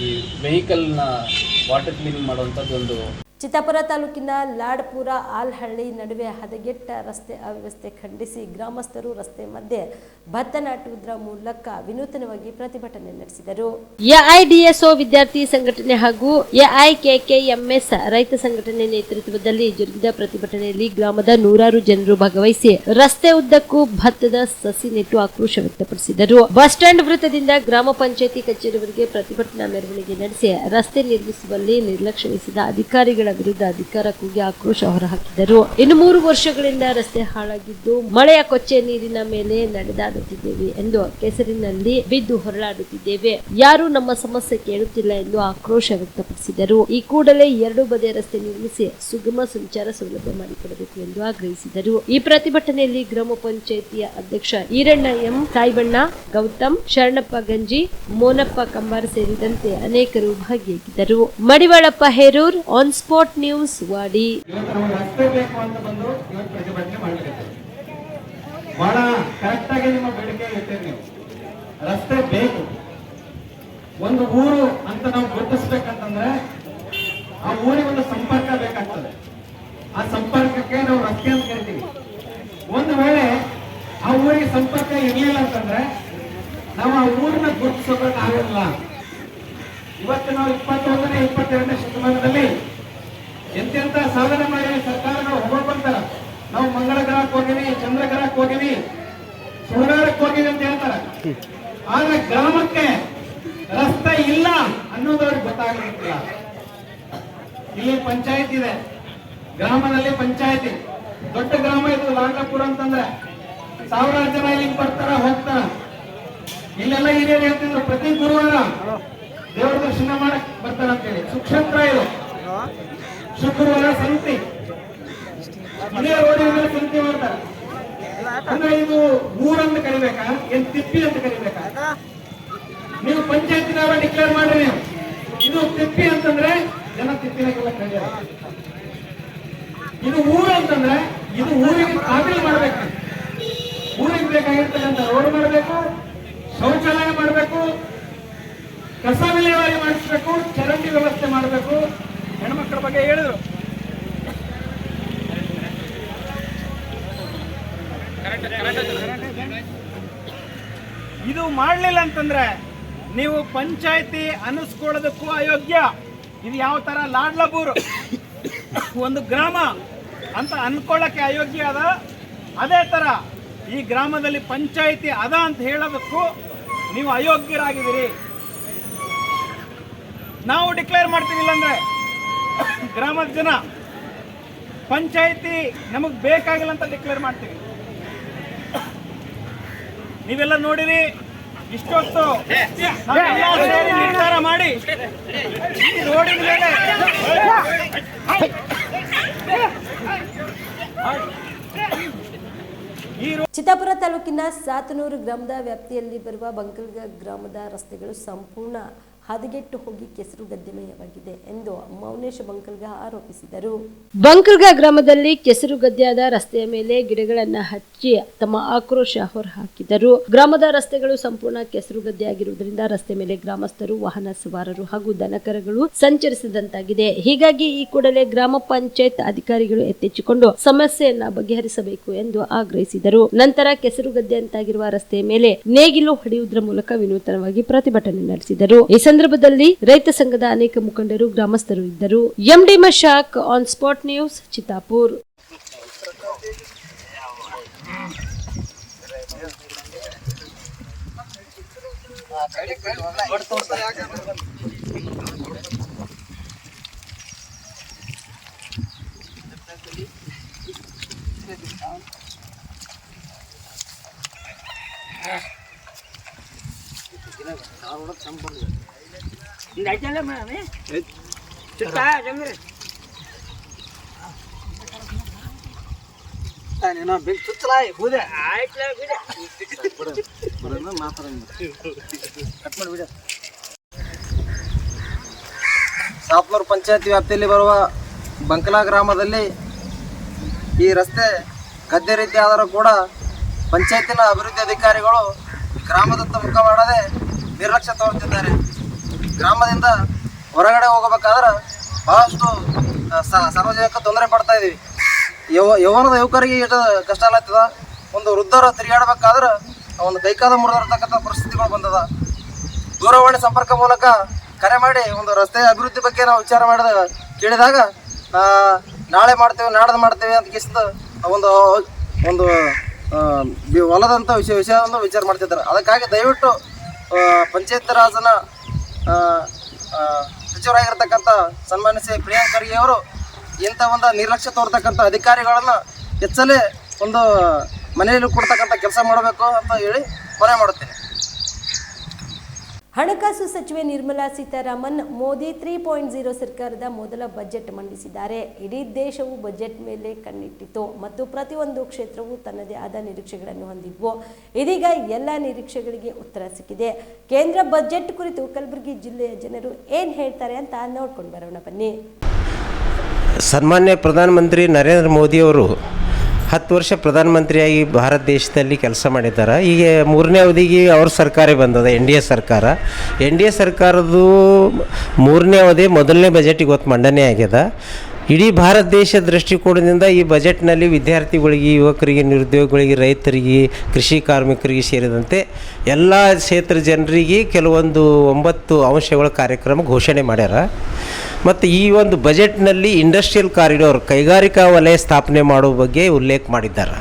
[SPEAKER 9] ಈ ವೆಹಿಕಲ್ನ ವಾಟರ್ ಕ್ಲೀನಿಂಗ್ ಮಾಡುವಂಥದ್ದು ಒಂದು
[SPEAKER 4] ಚಿತ್ತಾಪುರ ತಾಲೂಕಿನ ಲಾಡ್ಪುರ ಆಲ್ಹಳ್ಳಿ ನಡುವೆ ಹದಗೆಟ್ಟ ರಸ್ತೆ ಅವ್ಯವಸ್ಥೆ ಖಂಡಿಸಿ ಗ್ರಾಮಸ್ಥರು ರಸ್ತೆ ಮಧ್ಯೆ ಭತ್ತ ನಾಟುವುದರ ಮೂಲಕ ವಿನೂತನವಾಗಿ ಪ್ರತಿಭಟನೆ ನಡೆಸಿದರು.
[SPEAKER 1] ಎಐಡಿಎಸ್ಒ ವಿದ್ಯಾರ್ಥಿ ಸಂಘಟನೆ ಹಾಗೂ ಎಐಕೆಕೆಎಂಎಸ್ ರೈತ ಸಂಘಟನೆ ನೇತೃತ್ವದಲ್ಲಿ ಜರುಗಿದ ಪ್ರತಿಭಟನೆಯಲ್ಲಿ ಗ್ರಾಮದ ನೂರಾರು ಜನರು ಭಾಗವಹಿಸಿ ರಸ್ತೆ ಉದ್ದಕ್ಕೂ ಭತ್ತದ ಸಸಿ ನೆಟ್ಟು ಆಕ್ರೋಶ ವ್ಯಕ್ತಪಡಿಸಿದರು. ಬಸ್ ಸ್ಟ್ಯಾಂಡ್ ವೃತ್ತದಿಂದ ಗ್ರಾಮ ಪಂಚಾಯಿತಿ ಕಚೇರಿವರೆಗೆ ಪ್ರತಿಭಟನಾ ಮೆರವಣಿಗೆ ನಡೆಸಿ ರಸ್ತೆ ನಿರ್ಮಿಸುವಲ್ಲಿ ನಿರ್ಲಕ್ಷ್ಯ ವಹಿಸಿದ ಅಧಿಕಾರಿಗಳ ವಿರುದ್ಧ ಅಧಿಕಾರ ಕೂಗಿ ಆಕ್ರೋಶ ಹೊರಹಾಕಿದರು. ಇನ್ನು 3 ವರ್ಷಗಳಿಂದ ರಸ್ತೆ ಹಾಳಾಗಿದ್ದು ಮಳೆಯ ಕೊಚ್ಚೆ ನೀರಿನ ಮೇಲೆ ನಡೆದಾಡುತ್ತಿದ್ದೇವೆ ಎಂದು ಕೆಸರಿನಲ್ಲಿ ಬಿದ್ದು ಹೊರಳಾಡುತ್ತಿದ್ದೇವೆ. ಯಾರು ನಮ್ಮ ಸಮಸ್ಯೆ ಕೇಳುತ್ತಿಲ್ಲ ಎಂದು ಆಕ್ರೋಶ ವ್ಯಕ್ತಪಡಿಸಿದರು. ಈ ಕೂಡಲೇ 2 ಬದಿಯ ರಸ್ತೆ ನಿರ್ಮಿಸಿ ಸುಗಮ ಸಂಚಾರ ಸೌಲಭ್ಯ ಮಾಡಿಕೊಡಬೇಕು ಎಂದು ಆಗ್ರಹಿಸಿದರು. ಈ ಪ್ರತಿಭಟನೆಯಲ್ಲಿ ಗ್ರಾಮ ಪಂಚಾಯಿತಿಯ ಅಧ್ಯಕ್ಷ ಈರಣ್ಣ ಎಂ, ಸಾಯಿಬಣ್ಣ, ಗೌತಮ್, ಶರಣಪ್ಪ ಗಂಜಿ, ಮೋನಪ್ಪ ಕಂಬಾರ್ ಸೇರಿದಂತೆ ಅನೇಕರು ಭಾಗಿಯಾಗಿದ್ದರು. Madivalappa Herur, on spot news, Wadi.
[SPEAKER 10] ರಸ್ತೆ ಬೇಕು ಅಂತ ಬಂದು ಇವತ್ತು ಪ್ರತಿಭಟನೆ ಮಾಡಲಿಕ್ಕೆ ಬಹಳ ಕರೆಕ್ಟ್ ಆಗಿ ನಿಮ್ಮ ಬೇಡಿಕೆ ಇರ್ತೇವೆ. ನೀವು ರಸ್ತೆ ಬೇಕು. ಒಂದು ಊರು ಅಂತ ನಾವು ಗುರುತಿಸ್ಬೇಕಂತಂದ್ರೆ ಆ ಊರಿಗೆ ಒಂದು ಸಂಪರ್ಕ ಬೇಕಾಗ್ತದೆ. ಆ ಸಂಪರ್ಕಕ್ಕೆ ನಾವು ರಸ್ತೆ ಅಂತ ಕರಿತೀವಿ. ಒಂದು ವೇಳೆ ಆ ಊರಿಗೆ ಸಂಪರ್ಕ ಇರಲಿಲ್ಲ ಅಂತಂದ್ರೆ ನಾವು ಆ ಊರನ್ನ ಗುರುತಿಸೋಕೆ ಆಗಲ್ಲ. ಇವತ್ತು ನಾವು 21ನೇ 22ನೇ ಶತಮಾನದಲ್ಲಿ ಎಂತೆಂತ ಸಾಧನೆ ಮಾಡಿ ಸರ್ಕಾರಗಳು ಹೊಗಳ್ಕೊಂತಾರ. ನಾವು ಮಂಗಳ ಗ್ರಹಕ್ಕೆ ಹೋಗಿವಿ, ಚಂದ್ರ ಗ್ರಹಕ್ಕೆ ಹೋಗಿವಿ, ಸುಳ್ಗಾರಕ್ಕೆ ಹೋಗಿವಿ ಅಂತ ಹೇಳ್ತಾರ. ಆದ್ರೆ ಗ್ರಾಮಕ್ಕೆ ರಸ್ತೆ ಇಲ್ಲ ಅನ್ನೋದವ್ರಿಗೆ ಗೊತ್ತಾಗಿರ್ತಿಲ್ಲ. ಇಲ್ಲಿ ಪಂಚಾಯತ್ ಇದೆ, ಗ್ರಾಮದಲ್ಲಿ ಪಂಚಾಯತಿ, ದೊಡ್ಡ ಗ್ರಾಮ ಇದು ಲಾಂಗಾಪುರ ಅಂತಂದ್ರೆ 1000 ಜನ ಇಲ್ಲಿಗೆ ಬರ್ತಾರ ಹೋಗ್ತಾರ. ಇಲ್ಲೆಲ್ಲ ಹಿರಿಯರು ಹೇಳ್ತಿದ್ರು ಪ್ರತಿ ಗುರುವಾರ ದೇವರ ದರ್ಶನ ಮಾಡಕ್ ಬರ್ತಾರ ಅಂತೇಳಿ. ಸುಕ್ಷೇತ್ರ ಇದು. ಶುಕ್ರವಾರ ಸಂತಿ, ಇದೇ ರೋಡಿನ ಸಂತಿ ಮಾಡ್ತಾರೆ. ಅಂದ್ರೆ ಇದು ಊರಂತ ಕರಿಬೇಕಾ, ಏನ್ ತಿಪ್ಪಿ ಅಂತ ಕರಿಬೇಕಾ? ನೀವು ಪಂಚಾಯತಿನವರ ಡಿಕ್ಲೇರ್ ಮಾಡ್ರಿ. ನೀವು ಇದು ತಿಪ್ಪಿ ಅಂತಂದ್ರೆ ಜನ ತಿಪ್ಪಿನಾಗೆಲ್ಲ ಕರೆಯ. ಇದು ಊರು ಅಂತಂದ್ರೆ ಇದು ಊರಿಗೆ ಕಾಬಿಲ್ ಮಾಡ್ಬೇಕು. ಊರಿಗೆ ಬೇಕಾಗಿರ್ತಕ್ಕಂಥ ರೋಡ್ ಮಾಡಬೇಕು, ಶೌಚಾಲಯ ಮಾಡಬೇಕು, ಕಸ ವಿಲೇವಾರಿ ಮಾಡಿಸ್ಬೇಕು, ಚರಂಡಿ ವ್ಯವಸ್ಥೆ ಮಾಡಬೇಕು. ಹೆಣ್ಮಕ್ಳ ಬಗ್ಗೆ ಹೇಳಿದ್ರು. ಇದು ಮಾಡಲಿಲ್ಲ ಅಂತಂದ್ರೆ ನೀವು ಪಂಚಾಯತಿ ಅನ್ನಿಸ್ಕೊಳ್ಳೋದಕ್ಕೂ ಅಯೋಗ್ಯ. ಇದು ಯಾವ ತರ ಲಾಡ್ಲಬೂರು ಒಂದು ಗ್ರಾಮ ಅಂತ ಅನ್ಕೊಳ್ಳಕ್ಕೆ ಅಯೋಗ್ಯ ಅದ. ಅದೇ ತರ ಈ ಗ್ರಾಮದಲ್ಲಿ ಪಂಚಾಯತಿ ಅದ ಅಂತ ಹೇಳೋದಕ್ಕೂ ನೀವು ಅಯೋಗ್ಯರಾಗಿದ್ದೀರಿ. ನಾವು ಡಿಕ್ಲೇರ್ ಮಾಡ್ತೀವಿಲ್ಲ ಅಂದ್ರೆ ಗ್ರಾಮದ ಜನ ಪಂಚಾಯತಿ ನಮಗ್ ಬೇಕಾಗಿಲ್ಲ ಅಂತ ಡಿಕ್ಲೇರ್ ಮಾಡ್ತೀವಿ. ನೀವೆಲ್ಲ ನೋಡಿರಿ, ಇಷ್ಟೊತ್ತು ನಿರ್ಧಾರ ಮಾಡಿ ಈ ರೋಡಿನ ಮೇಲೆ
[SPEAKER 4] ಚಿತ್ತಾಪುರ ತಾಲೂಕಿನ ಸಾತನೂರು ಗ್ರಾಮದ ವ್ಯಾಪ್ತಿಯಲ್ಲಿ ಬರುವ ಬಂಕಲ್ಗ ಗ್ರಾಮದ ರಸ್ತೆಗಳು ಸಂಪೂರ್ಣ ಹದಗೆಟ್ಟು ಹೋಗಿ ಕೆಸರು ಗದ್ದೆಮಯವಾಗಿದೆ ಎಂದು ಮೌನೇಶ್ ಬಂಕಲ್ಗ ಆರೋಪಿಸಿದರು.
[SPEAKER 1] ಬಂಕಲ್ಗ ಗ್ರಾಮದಲ್ಲಿ ಕೆಸರು ಗದ್ದೆಯಾದ ರಸ್ತೆಯ ಮೇಲೆ ಗಿಡಗಳನ್ನ ಹಚ್ಚಿ ತಮ್ಮ ಆಕ್ರೋಶ ಹೊರಹಾಕಿದರು. ಗ್ರಾಮದ ರಸ್ತೆಗಳು ಸಂಪೂರ್ಣ ಕೆಸರು ಗದ್ದೆಯಾಗಿರುವುದರಿಂದ ರಸ್ತೆ ಮೇಲೆ ಗ್ರಾಮಸ್ಥರು, ವಾಹನ ಸವಾರರು ಹಾಗೂ ದನಕರಗಳು ಸಂಚರಿಸಿದಂತಾಗಿದೆ. ಹೀಗಾಗಿ ಈ ಕೂಡಲೇ ಗ್ರಾಮ ಪಂಚಾಯತ್ ಅಧಿಕಾರಿಗಳು ಎತ್ತೆಚ್ಚಿಕೊಂಡು ಸಮಸ್ಯೆಯನ್ನ ಬಗೆಹರಿಸಬೇಕು ಎಂದು ಆಗ್ರಹಿಸಿದರು. ನಂತರ ಕೆಸರು ಗದ್ದೆಯಂತಾಗಿರುವ ರಸ್ತೆಯ ಮೇಲೆ ನೇಗಿಲು ಹೊಡೆಯುವುದರ ಮೂಲಕ ವಿನೂತನವಾಗಿ ಪ್ರತಿಭಟನೆ ನಡೆಸಿದರು. ಈ ಸಂದರ್ಭದಲ್ಲಿ ರೈತ ಸಂಘದ ಅನೇಕ ಮುಖಂಡರು, ಗ್ರಾಮಸ್ಥರು ಇದ್ದರು. MD Mashak, on spot news, Chittapur.
[SPEAKER 10] ಬಿಲ್ ಚುಚ್ಚಲಾಯ್ ಹೋದೆ ಆಯ್ತು
[SPEAKER 11] ಸಾತ್ನೂರು ಪಂಚಾಯತ್ ವ್ಯಾಪ್ತಿಯಲ್ಲಿ ಬರುವ ಬಂಕಲಾ ಗ್ರಾಮದಲ್ಲಿ ಈ ರಸ್ತೆ ಗದ್ದೆ ರೀತಿ ಆದರೂ ಕೂಡ ಪಂಚಾಯತಿನ ಅಭಿವೃದ್ಧಿ ಅಧಿಕಾರಿಗಳು ಗ್ರಾಮದತ್ತ ಮುಖ ಮಾಡದೆ ನಿರ್ಲಕ್ಷ್ಯ ತೋರುತ್ತಿದ್ದಾರೆ. ಗ್ರಾಮದಿಂದ ಹೊರಗಡೆ ಹೋಗಬೇಕಾದ್ರೆ ಬಹಳಷ್ಟು ಸಾರ್ವಜನಿಕ ತೊಂದರೆ ಪಡ್ತಾ ಇದ್ದೀವಿ. ಯೌವನದ ಯುವಕರಿಗೆ ಎಷ್ಟು ಕಷ್ಟ ಆಗ್ತದ. ಒಂದು ವೃದ್ಧರು ತಿರುಗಾಡಬೇಕಾದ್ರೆ ಒಂದು ಕೈಕಾಲ ಮುರಿದಿರ್ತಕ್ಕಂಥ ಪರಿಸ್ಥಿತಿಗಳು ಬಂದದ. ದೂರವಾಣಿ ಸಂಪರ್ಕ ಮೂಲಕ ಕರೆ ಮಾಡಿ ಒಂದು ರಸ್ತೆ ಅಭಿವೃದ್ಧಿ ಬಗ್ಗೆ ನಾವು ವಿಚಾರ ಮಾಡಿದಾಗ ಕೇಳಿದಾಗ ನಾಳೆ ಮಾಡ್ತೇವೆ ನಾಡ್ದು ಮಾಡ್ತೇವೆ ಅಂತ ಕಿಸಿದ ಒಂದು ಒಂದು ಹೊಲದಂಥ ವಿಷಯವನ್ನು ವಿಚಾರ ಮಾಡ್ತಿದ್ದಾರೆ. ಅದಕ್ಕಾಗಿ ದಯವಿಟ್ಟು ಪಂಚಾಯತ್ ರಾಜ್ನ ಸಚಿವರಾಗಿರ್ತಕ್ಕಂಥ ಸನ್ಮಾನ್ಯ ಶ್ರೀ ಪ್ರಿಯಾಂಕ್ ಖರ್ಗೆ ಅವರು ಇಂಥ ಒಂದು ನಿರ್ಲಕ್ಷ್ಯ ತೋರ್ತಕ್ಕಂಥ ಅಧಿಕಾರಿಗಳನ್ನು ಹೆಚ್ಚಲೇ ಒಂದು ಮನೆಯಲ್ಲಿ ಕೊಡ್ತಕ್ಕಂಥ ಕೆಲಸ ಮಾಡಬೇಕು ಅಂತ ಹೇಳಿ ಮನವಿ ಮಾಡುತ್ತೇನೆ.
[SPEAKER 4] ಹಣಕಾಸು ಸಚಿವೆ ನಿರ್ಮಲಾ ಸೀತಾರಾಮನ್ ಮೋದಿ 3.0 ಸರ್ಕಾರದ ಮೊದಲ ಬಜೆಟ್ ಮಂಡಿಸಿದ್ದಾರೆ. ಇಡೀ ದೇಶವು ಬಜೆಟ್ ಮೇಲೆ ಕಣ್ಣಿಟ್ಟಿತ್ತು ಮತ್ತು ಪ್ರತಿಯೊಂದು ಕ್ಷೇತ್ರವು ತನ್ನದೇ ಆದ ನಿರೀಕ್ಷೆಗಳನ್ನು ಹೊಂದಿದ್ವು. ಇದೀಗ ಎಲ್ಲ ನಿರೀಕ್ಷೆಗಳಿಗೆ ಉತ್ತರ ಸಿಕ್ಕಿದೆ. ಕೇಂದ್ರ ಬಜೆಟ್ ಕುರಿತು ಕಲಬುರಗಿ ಜಿಲ್ಲೆಯ ಜನರು ಏನು ಹೇಳ್ತಾರೆ ಅಂತ ನೋಡ್ಕೊಂಡು ಬರೋಣ ಬನ್ನಿ.
[SPEAKER 12] ಸನ್ಮಾನ್ಯ ಪ್ರಧಾನಮಂತ್ರಿ ನರೇಂದ್ರ ಮೋದಿಯವರು 10 ವರ್ಷ ಪ್ರಧಾನಮಂತ್ರಿಯಾಗಿ ಭಾರತ ದೇಶದಲ್ಲಿ ಕೆಲಸ ಮಾಡಿದ್ದಾರೆ. ಈಗ 3ನೇ ಅವಧಿಗೆ ಅವ್ರ ಸರ್ಕಾರ ಬಂದದ, NDA ಸರ್ಕಾರ. NDA ಸರ್ಕಾರದ್ದು 3ನೇ ಅವಧಿ ಮೊದಲನೇ ಬಜೆಟ್ ಇವತ್ತು ಮಂಡನೆ ಆಗ್ಯದ. ಇಡೀ ಭಾರತ ದೇಶ ದೃಷ್ಟಿಕೋನದಿಂದ ಈ ಬಜೆಟ್ನಲ್ಲಿ ವಿದ್ಯಾರ್ಥಿಗಳಿಗೆ, ಯುವಕರಿಗೆ, ನಿರುದ್ಯೋಗಿಗಳಿಗೆ, ರೈತರಿಗೆ, ಕೃಷಿ ಕಾರ್ಮಿಕರಿಗೆ ಸೇರಿದಂತೆ ಎಲ್ಲ ಕ್ಷೇತ್ರ ಜನರಿಗೆ ಕೆಲವೊಂದು 9 ಅಂಶಗಳ ಕಾರ್ಯಕ್ರಮ ಘೋಷಣೆ ಮಾಡ್ಯಾರ. ಮತ್ತು ಈ ಒಂದು ಬಜೆಟ್ನಲ್ಲಿ ಇಂಡಸ್ಟ್ರಿಯಲ್ ಕಾರಿಡಾರ್, ಕೈಗಾರಿಕಾ ವಲಯ ಸ್ಥಾಪನೆ ಮಾಡುವ ಬಗ್ಗೆ ಉಲ್ಲೇಖ ಮಾಡಿದ್ದಾರೆ.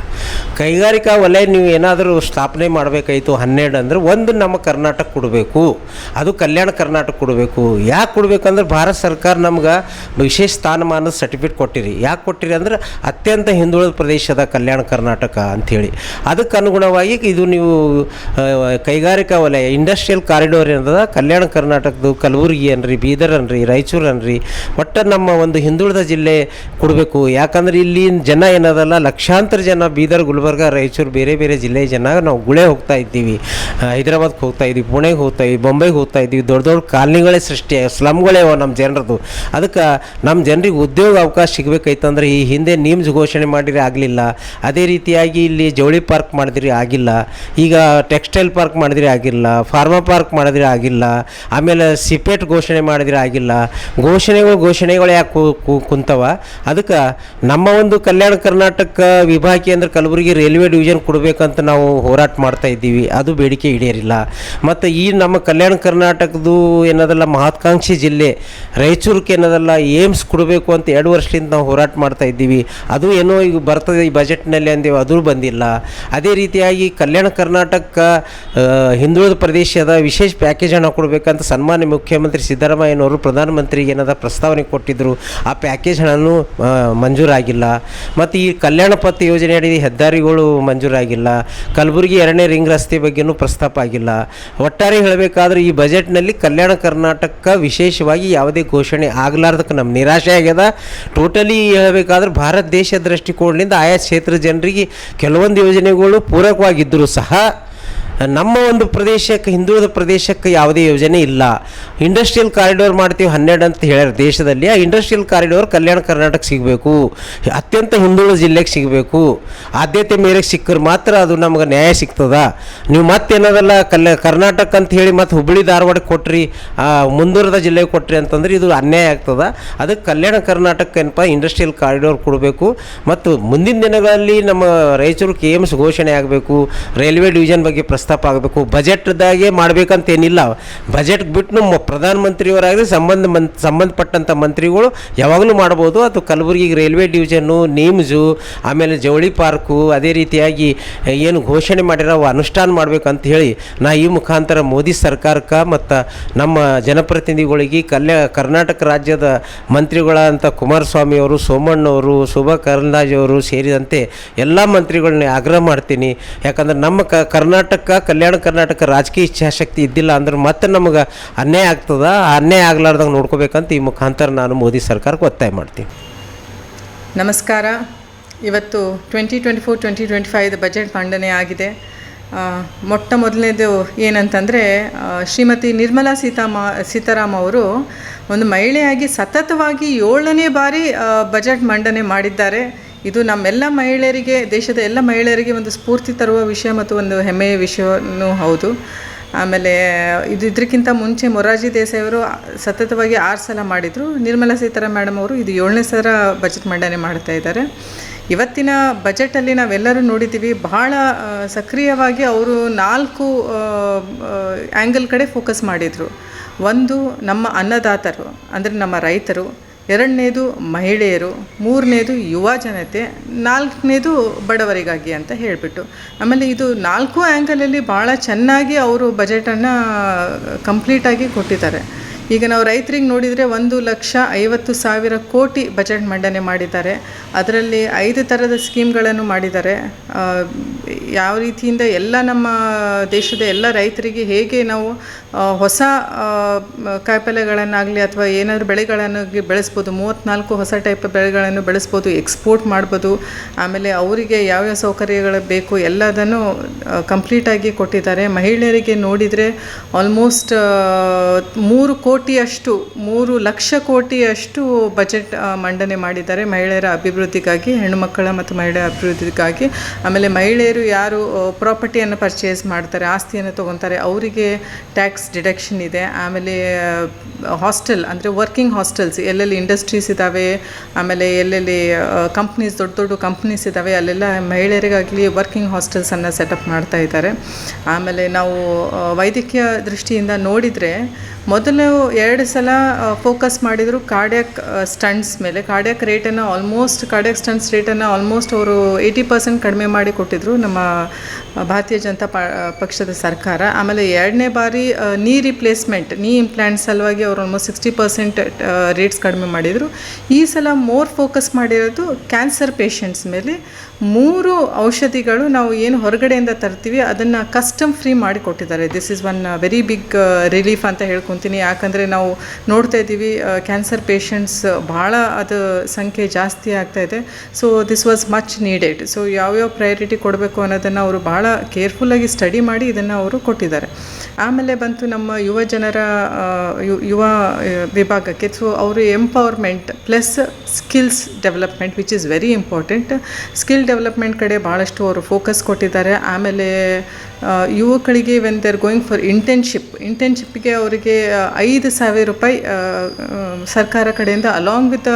[SPEAKER 12] ಕೈಗಾರಿಕಾ ವಲಯ ನೀವು ಏನಾದರೂ ಸ್ಥಾಪನೆ ಮಾಡಬೇಕಾಯಿತು 12 ಅಂದರೆ ಒಂದು ನಮ್ಮ ಕರ್ನಾಟಕ ಕೊಡಬೇಕು, ಅದು ಕಲ್ಯಾಣ ಕರ್ನಾಟಕ ಕೊಡಬೇಕು. ಯಾಕೆ ಕೊಡಬೇಕಂದ್ರೆ ಭಾರತ ಸರ್ಕಾರ ನಮ್ಗೆ ವಿಶೇಷ ಸ್ಥಾನಮಾನದ ಸರ್ಟಿಫಿಕೇಟ್ ಕೊಟ್ಟಿರಿ. ಯಾಕೆ ಕೊಟ್ಟಿರಿ ಅಂದ್ರೆ ಅತ್ಯಂತ ಹಿಂದುಳಿದ ಪ್ರದೇಶದ ಕಲ್ಯಾಣ ಕರ್ನಾಟಕ ಅಂಥೇಳಿ. ಅದಕ್ಕೆ ಅನುಗುಣವಾಗಿ ಇದು ನೀವು ಕೈಗಾರಿಕಾ ವಲಯ ಇಂಡಸ್ಟ್ರಿಯಲ್ ಕಾರಿಡಾರ್ ಏನದ ಕಲ್ಯಾಣ ಕರ್ನಾಟಕದ್ದು ಕಲಬುರಗಿ ಅನ್ರಿ, ಬೀದರ್ ಅನ್ರಿ, ರಾಯಚೂರು ಅನ್ರಿ, ಒಟ್ಟು ನಮ್ಮ ಒಂದು ಹಿಂದುಳಿದ ಜಿಲ್ಲೆ ಕೊಡಬೇಕು. ಯಾಕಂದ್ರೆ ಇಲ್ಲಿ ಜನ ಏನದಲ್ಲ, ಲಕ್ಷಾಂತರ ಜನ ಬೀದರ್, ಗುಲ್ಬರ್ಗ, ರಾಯಚೂರು ಬೇರೆ ಬೇರೆ ಜಿಲ್ಲೆಯ ಜನ ನಾವು ಗುಳೆ ಹೋಗ್ತಾ ಇದ್ದೀವಿ, ಹೈದರಾಬಾದ್ಗೆ ಹೋಗ್ತಾ ಇದ್ದೀವಿ, ಪುಣೆಗೆ ಹೋಗ್ತಾ ಇದ್ದೀವಿ, ಬೊಂಬೈಗೆ ಹೋಗ್ತಾ ಇದ್ದೀವಿ. ದೊಡ್ಡ ದೊಡ್ಡ ಕಾಲನಿಗಳೇ ಸೃಷ್ಟಿ, ಸ್ಲಮ್ಗಳೇ ನಮ್ಮ ಜನರದು. ಅದಕ್ಕೆ ನಮ್ಮ ಜನರಿಗೆ ಉದ್ಯೋಗ ಅವಕಾಶ ಸಿಗಬೇಕೈತಂದ್ರೆ ಈ ಹಿಂದೆ ನೀಮ್ಸ್ ಘೋಷಣೆ ಮಾಡಿದ್ರೆ ಆಗಲಿಲ್ಲ. ಅದೇ ರೀತಿಯಾಗಿ ಇಲ್ಲಿ ಜವಳಿ ಪಾರ್ಕ್ ಮಾಡಿದ್ರೆ ಆಗಿಲ್ಲ, ಈಗ ಟೆಕ್ಸ್ಟೈಲ್ ಪಾರ್ಕ್ ಮಾಡಿದ್ರೆ ಆಗಿಲ್ಲ, ಫಾರ್ಮಾ ಪಾರ್ಕ್ ಮಾಡಿದ್ರೆ ಆಗಿಲ್ಲ, ಆಮೇಲೆ ಸಿಪೇಟ್ ಘೋಷಣೆ ಮಾಡಿದ್ರೆ ಆಗಿಲ್ಲ. ಘೋಷಣೆಗಳು ಯಾಕೆ ಕುಂತವ? ಅದಕ್ಕೆ ನಮ್ಮ ಒಂದು ಕಲ್ಯಾಣ ಕರ್ನಾಟಕ ವಿಭಾಗ ಅಂದ್ರೆ ಕಲಬುರಗಿ ರೈಲ್ವೆ ಡಿವಿಷನ್ ಕೊಡಬೇಕಂತ ನಾವು ಹೋರಾಟ ಮಾಡ್ತಾ ಇದ್ದೀವಿ, ಅದು ಬೇಡಿಕೆ ಈಡೇರಿಲ್ಲ. ಮತ್ತು ಈ ನಮ್ಮ ಕಲ್ಯಾಣ ಕರ್ನಾಟಕದ್ದು ಏನದಲ್ಲ ಮಹತ್ವಾಕಾಂಕ್ಷಿ ಜಿಲ್ಲೆ ರಾಯಚೂರಿಗೆ ಏನದಲ್ಲ ಏಮ್ಸ್ ಕೊಡಬೇಕು ಅಂತ 2 ವರ್ಷದಿಂದ ನಾವು ಹೋರಾಟ ಮಾಡ್ತಾ ಇದ್ದೀವಿ, ಅದು ಏನೋ ಈಗ ಬರ್ತದೆ ಈ ಬಜೆಟ್ನಲ್ಲಿ ಅಂದೇವು, ಅದು ಬಂದಿಲ್ಲ. ಅದೇ ರೀತಿಯಾಗಿ ಕಲ್ಯಾಣ ಕರ್ನಾಟಕ ಹಿಂದುಳಿದ ಪ್ರದೇಶದ ವಿಶೇಷ ಪ್ಯಾಕೇಜ್ ಹಣ ಕೊಡಬೇಕಂತ ಸನ್ಮಾನ್ಯ ಮುಖ್ಯಮಂತ್ರಿ ಸಿದ್ದರಾಮಯ್ಯನವರು ಪ್ರಧಾನಮಂತ್ರಿಗೆ ಏನದ ಪ್ರಸ್ತಾವನೆ ಕೊಟ್ಟಿದ್ದರು. ಆ ಪ್ಯಾಕೇಜ್ ಹಣನೂ ಮಂಜೂರಾಗಿಲ್ಲ. ಮತ್ತು ಈ ಕಲ್ಯಾಣ ಪಥ ಯೋಜನೆ ಅಡಿ ಹೆದ್ದಾರಿಗಳು ಮಂಜೂರಾಗಿಲ್ಲ. ಕಲಬುರಗಿ 2ನೇ ರಿಂಗ್ ರಸ್ತೆ ಬಗ್ಗೆನೂ ಪ್ರಸ್ತಾಪ ಆಗಿಲ್ಲ. ಒಟ್ಟಾರೆ ಹೇಳಬೇಕಾದ್ರೆ ಈ ಬಜೆಟ್ನಲ್ಲಿ ಕಲ್ಯಾಣ ಕರ್ನಾಟಕ ವಿಶೇಷವಾಗಿ ಯಾವುದೇ ಘೋಷಣೆ ಆಗಲಾರ್ದಕ್ಕೆ ನಮ್ಮ ನಿರಾಶೆ ಆಗ್ಯದ. ಟೋಟಲಿ ಹೇಳಬೇಕಾದ್ರೆ ಭಾರತ ದೇಶ ದೃಷ್ಟಿಕೋನದಿಂದ ಆಯಾ ಕ್ಷೇತ್ರ ಜನರಿಗೆ ಕೆಲವೊಂದು ಯೋಜನೆಗಳು ಪೂರಕವಾಗಿದ್ದರೂ ಸಹ ನಮ್ಮ ಒಂದು ಪ್ರದೇಶಕ್ಕೆ, ಹಿಂದುಳಿದ ಪ್ರದೇಶಕ್ಕೆ ಯಾವುದೇ ಯೋಜನೆ ಇಲ್ಲ. ಇಂಡಸ್ಟ್ರಿಯಲ್ ಕಾರಿಡಾರ್ ಮಾಡ್ತೀವಿ 12 ಅಂತ ಹೇಳ್ಯಾರ ದೇಶದಲ್ಲಿ. ಆ ಇಂಡಸ್ಟ್ರಿಯಲ್ ಕಾರಿಡಾರ್ ಕಲ್ಯಾಣ ಕರ್ನಾಟಕ ಸಿಗಬೇಕು, ಅತ್ಯಂತ ಹಿಂದುಳಿದ ಜಿಲ್ಲೆಗೆ ಸಿಗಬೇಕು. ಆದ್ಯತೆ ಮೇರೆಗೆ ಸಿಕ್ಕರೆ ಮಾತ್ರ ಅದು ನಮ್ಗೆ ನ್ಯಾಯ ಸಿಗ್ತದ. ನೀವು ಮತ್ತೇನದಲ್ಲ ಕರ್ನಾಟಕ ಅಂತ ಹೇಳಿ ಮತ್ತು ಹುಬ್ಬಳ್ಳಿ ಧಾರವಾಡಕ್ಕೆ ಕೊಟ್ರಿ, ಮುಂದುವರೆದ ಜಿಲ್ಲೆಗೆ ಕೊಟ್ರಿ ಅಂತಂದ್ರೆ ಇದು ಅನ್ಯಾಯ ಆಗ್ತದೆ. ಅದಕ್ಕೆ ಕಲ್ಯಾಣ ಕರ್ನಾಟಕ ಏನಪ್ಪ ಇಂಡಸ್ಟ್ರಿಯಲ್ ಕಾರಿಡಾರ್ ಕೊಡಬೇಕು. ಮತ್ತು ಮುಂದಿನ ದಿನಗಳಲ್ಲಿ ನಮ್ಮ ರಾಯಚೂರು KMS ಘೋಷಣೆ ಆಗಬೇಕು, ರೈಲ್ವೆ ಡಿವಿಷನ್ ಬಗ್ಗೆ ಪ್ರಸ್ತಾಪ ಆಗಬೇಕು. ಬಜೆಟ್ದಾಗೆ ಮಾಡಬೇಕಂತೇನಿಲ್ಲ. ಬಜೆಟ್ ಬಿಟ್ಟು ನಮ್ಮ ಪ್ರಧಾನಮಂತ್ರಿಯವರಾಗಲಿ ಸಂಬಂಧಪಟ್ಟಂಥ ಮಂತ್ರಿಗಳು ಯಾವಾಗಲೂ ಮಾಡ್ಬೋದು. ಅದು ಕಲಬುರಗಿ ರೈಲ್ವೆ ಡಿವಿಷನ್ನು, ನೀಮ್ಸು, ಆಮೇಲೆ ಜವಳಿ ಪಾರ್ಕು, ಅದೇ ರೀತಿಯಾಗಿ ಏನು ಘೋಷಣೆ ಮಾಡಿರೋ ಅವು ಅನುಷ್ಠಾನ ಮಾಡಬೇಕಂತ ಹೇಳಿ ನಾ ಈ ಮುಖಾಂತರ ಮೋದಿ ಸರ್ಕಾರಕ್ಕೆ ಮತ್ತು ನಮ್ಮ ಜನಪ್ರತಿನಿಧಿಗಳಿಗೆ ಕರ್ನಾಟಕ ರಾಜ್ಯದ ಮಂತ್ರಿಗಳಂತ ಕುಮಾರಸ್ವಾಮಿ ಅವರು, ಸೋಮಣ್ಣವರು, ಶೋಭಾ ಕರಂದ್ಲಾಜೆ ಅವರು ಸೇರಿದಂತೆ ಎಲ್ಲ ಮಂತ್ರಿಗಳನ್ನ ಆಗ್ರಹ ಮಾಡ್ತೀನಿ. ಯಾಕಂದ್ರೆ ನಮ್ಮ ಕಲ್ಯಾಣ ಕರ್ನಾಟಕ ರಾಜಕೀಯ ಇಚ್ಛಾಶಕ್ತಿ ಇದ್ದಿಲ್ಲ ಅಂದ್ರೆ ಮತ್ತೆ ನಮಗೆ ಅನ್ಯಾಯ ಆಗ್ತದ. ಆ ಅನ್ಯಾಯ ಆಗ್ಲಾರ್ದಂಗೆ ನೋಡ್ಕೋಬೇಕಂತ ಈ ಮುಖಾಂತರ ನಾನು ಮೋದಿ ಸರ್ಕಾರಕ್ಕೆ ಒತ್ತಾಯ ಮಾಡ್ತೀನಿ.
[SPEAKER 13] ನಮಸ್ಕಾರ. ಇವತ್ತು 2024-2025 ಬಜೆಟ್ ಮಂಡನೆ ಆಗಿದೆ. ಮೊಟ್ಟ ಮೊದಲನೇದು ಏನಂತಂದರೆ ಶ್ರೀಮತಿ ನಿರ್ಮಲಾ ಸೀತಾರಾಮ್ ಅವರು ಒಂದು ಮಹಿಳೆಯಾಗಿ ಸತತವಾಗಿ 7ನೇ ಬಾರಿ ಬಜೆಟ್ ಮಂಡನೆ ಮಾಡಿದ್ದಾರೆ. ಇದು ನಮ್ಮೆಲ್ಲ ಮಹಿಳೆಯರಿಗೆ, ದೇಶದ ಎಲ್ಲ ಮಹಿಳೆಯರಿಗೆ ಒಂದು ಸ್ಫೂರ್ತಿ ತರುವ ವಿಷಯ ಮತ್ತು ಒಂದು ಹೆಮ್ಮೆಯ ವಿಷಯವೂ ಹೌದು. ಆಮೇಲೆ ಇದಕ್ಕಿಂತ ಮುಂಚೆ ಮೊರಾರ್ಜಿ ದೇಸಾಯಿ ಅವರು ಸತತವಾಗಿ 6 ಸಲ ಮಾಡಿದರು. ನಿರ್ಮಲಾ ಸೀತಾರಾಮನ್ ಮೇಡಮ್ ಅವರು ಇದು 7ನೇ ಸಲ ಬಜೆಟ್ ಮಂಡನೆ ಮಾಡ್ತಾ ಇದ್ದಾರೆ. ಇವತ್ತಿನ ಬಜೆಟಲ್ಲಿ ನಾವೆಲ್ಲರೂ ನೋಡಿದ್ದೀವಿ, ಬಹಳ ಸಕ್ರಿಯವಾಗಿ ಅವರು 4 ಆ್ಯಂಗಲ್ ಕಡೆ ಫೋಕಸ್ ಮಾಡಿದರು. ಒಂದು, ನಮ್ಮ ಅನ್ನದಾತರು ಅಂದರೆ ನಮ್ಮ ರೈತರು, 2ನೇದು ಮಹಿಳೆಯರು, 3ನೇದು ಯುವ ಜನತೆ, 4ನೇದು ಬಡವರಿಗಾಗಿ ಅಂತ ಹೇಳಿಬಿಟ್ಟು. ಆಮೇಲೆ ಇದು 4 ಆ್ಯಂಗಲಲ್ಲಿ ಭಾಳ ಚೆನ್ನಾಗಿ ಅವರು ಬಜೆಟನ್ನು ಕಂಪ್ಲೀಟಾಗಿ ಕೊಟ್ಟಿದ್ದಾರೆ. ಈಗ ನಾವು ರೈತರಿಗೆ ನೋಡಿದರೆ 1,50,000 ಕೋಟಿ ಬಜೆಟ್ ಮಂಡನೆ ಮಾಡಿದ್ದಾರೆ. ಅದರಲ್ಲಿ 5 ಥರದ ಸ್ಕೀಮ್ಗಳನ್ನು ಮಾಡಿದ್ದಾರೆ. ಯಾವ ರೀತಿಯಿಂದ ಎಲ್ಲ ನಮ್ಮ ದೇಶದ ಎಲ್ಲ ರೈತರಿಗೆ ಹೇಗೆ ನಾವು ಹೊಸ ಕಾಯಿಪಲ್ಯಗಳನ್ನಾಗಲಿ ಅಥವಾ ಏನಾದರೂ ಬೆಳೆಗಳನ್ನು ಬೆಳೆಸ್ಬೋದು, 34 ಹೊಸ ಟೈಪ್ ಬೆಳೆಗಳನ್ನು ಬೆಳೆಸ್ಬೋದು, ಎಕ್ಸ್ಪೋರ್ಟ್ ಮಾಡ್ಬೋದು. ಆಮೇಲೆ ಅವರಿಗೆ ಯಾವ್ಯಾವ ಸೌಕರ್ಯಗಳು ಬೇಕು ಎಲ್ಲದನ್ನು ಕಂಪ್ಲೀಟಾಗಿ ಕೊಟ್ಟಿದ್ದಾರೆ. ಮಹಿಳೆಯರಿಗೆ ನೋಡಿದರೆ ಆಲ್ಮೋಸ್ಟ್ 3 ಲಕ್ಷ ಕೋಟಿಯಷ್ಟು ಬಜೆಟ್ ಮಂಡನೆ ಮಾಡಿದ್ದಾರೆ ಮಹಿಳೆಯರ ಅಭಿವೃದ್ಧಿಗಾಗಿ, ಹೆಣ್ಣುಮಕ್ಕಳ ಮತ್ತು ಮಹಿಳೆಯರ ಅಭಿವೃದ್ಧಿಗಾಗಿ. ಆಮೇಲೆ ಮಹಿಳೆಯರು ಯಾರು ಪ್ರಾಪರ್ಟಿಯನ್ನು ಪರ್ಚೇಸ್ ಮಾಡ್ತಾರೆ, ಆಸ್ತಿಯನ್ನು ತೊಗೊತಾರೆ, ಅವರಿಗೆ ಟ್ಯಾಕ್ಸ್ ಡಿಡಕ್ಷನ್ ಇದೆ. ಆಮೇಲೆ ಹಾಸ್ಟೆಲ್ ಅಂದರೆ ವರ್ಕಿಂಗ್ ಹಾಸ್ಟೆಲ್ಸ್ ಎಲ್ಲೆಲ್ಲಿ ಇಂಡಸ್ಟ್ರೀಸ್ ಇದ್ದಾವೆ, ಆಮೇಲೆ ಎಲ್ಲೆಲ್ಲಿ ಕಂಪ್ನೀಸ್ ದೊಡ್ಡ ದೊಡ್ಡ ಕಂಪ್ನೀಸ್ ಇದ್ದಾವೆ ಅಲ್ಲೆಲ್ಲ ಮಹಿಳೆಯರಿಗಾಗಲಿ ವರ್ಕಿಂಗ್ ಹಾಸ್ಟೆಲ್ಸನ್ನು ಸೆಟಪ್ ಮಾಡ್ತಾ ಇದ್ದಾರೆ. ಆಮೇಲೆ ನಾವು ವೈದ್ಯಕೀಯ ದೃಷ್ಟಿಯಿಂದ ನೋಡಿದರೆ ಮೊದಲು 2 ಸಲ ಫೋಕಸ್ ಮಾಡಿದರು ಕಾರ್ಡಿಯಾಕ್ ಸ್ಟಂಟ್ಸ್ ಮೇಲೆ. ಕಾರ್ಡಿಯಾಕ್ ಸ್ಟಂಟ್ಸ್ ರೇಟನ್ನು ಆಲ್ಮೋಸ್ಟ್ ಅವರು 80% ಕಡಿಮೆ ಮಾಡಿ ಕೊಟ್ಟಿದ್ದರು ನಮ್ಮ ಭಾರತೀಯ ಜನತಾ ಪಕ್ಷದ ಸರ್ಕಾರ. ಆಮೇಲೆ 2ನೇ ಬಾರಿ ನೀ ಇಂಪ್ಲಾಂಟ್ ಸಲುವಾಗಿ ಅವರು ಆಲ್ಮೋಸ್ಟ್ 60% ರೇಟ್ಸ್ ಕಡಿಮೆ ಮಾಡಿದರು. ಈ ಸಲ ಮೋರ್ ಫೋಕಸ್ ಮಾಡಿರೋದು ಕ್ಯಾನ್ಸರ್ ಪೇಷಂಟ್ಸ್ ಮೇಲೆ. 3 ಔಷಧಿಗಳು ನಾವು ಏನು ಹೊರಗಡೆಯಿಂದ ತರ್ತೀವಿ ಅದನ್ನು ಕಸ್ಟಮ್ ಫ್ರೀ ಮಾಡಿ ಕೊಟ್ಟಿದ್ದಾರೆ. This is one very big relief ಅಂತ ಹೇಳ್ಕೊತೀನಿ. ಯಾಕಂದರೆ ನಾವು ನೋಡ್ತಾ ಇದ್ದೀವಿ ಕ್ಯಾನ್ಸರ್ ಪೇಷಂಟ್ಸ್ ಭಾಳ ಅದು ಸಂಖ್ಯೆ ಜಾಸ್ತಿ ಆಗ್ತಾಯಿದೆ. So this was much needed. So ಯಾವ್ಯಾವ ಪ್ರಯಾರಿಟಿ ಕೊಡಬೇಕು ಅನ್ನೋದನ್ನು ಅವರು ಭಾಳ ಕೇರ್ಫುಲ್ಲಾಗಿ ಸ್ಟಡಿ ಮಾಡಿ ಇದನ್ನು ಅವರು ಕೊಟ್ಟಿದ್ದಾರೆ. ಆಮೇಲೆ ಬಂತು ನಮ್ಮ ಯುವ ವಿಭಾಗಕ್ಕೆ. ಸೊ ಅವರು empowerment plus skills development which is very important. Skill development ಕಡೆ ಭಾಳಷ್ಟು ಅವರು ಫೋಕಸ್ ಕೊಟ್ಟಿದ್ದಾರೆ. ಆಮೇಲೆ ಯುವಕರಿಗೆ when they are going for ಇಂಟರ್ನ್ಶಿಪ್ಗೆ ಅವರಿಗೆ 5,000 ರೂಪಾಯಿ ಸರ್ಕಾರ ಕಡೆಯಿಂದ along with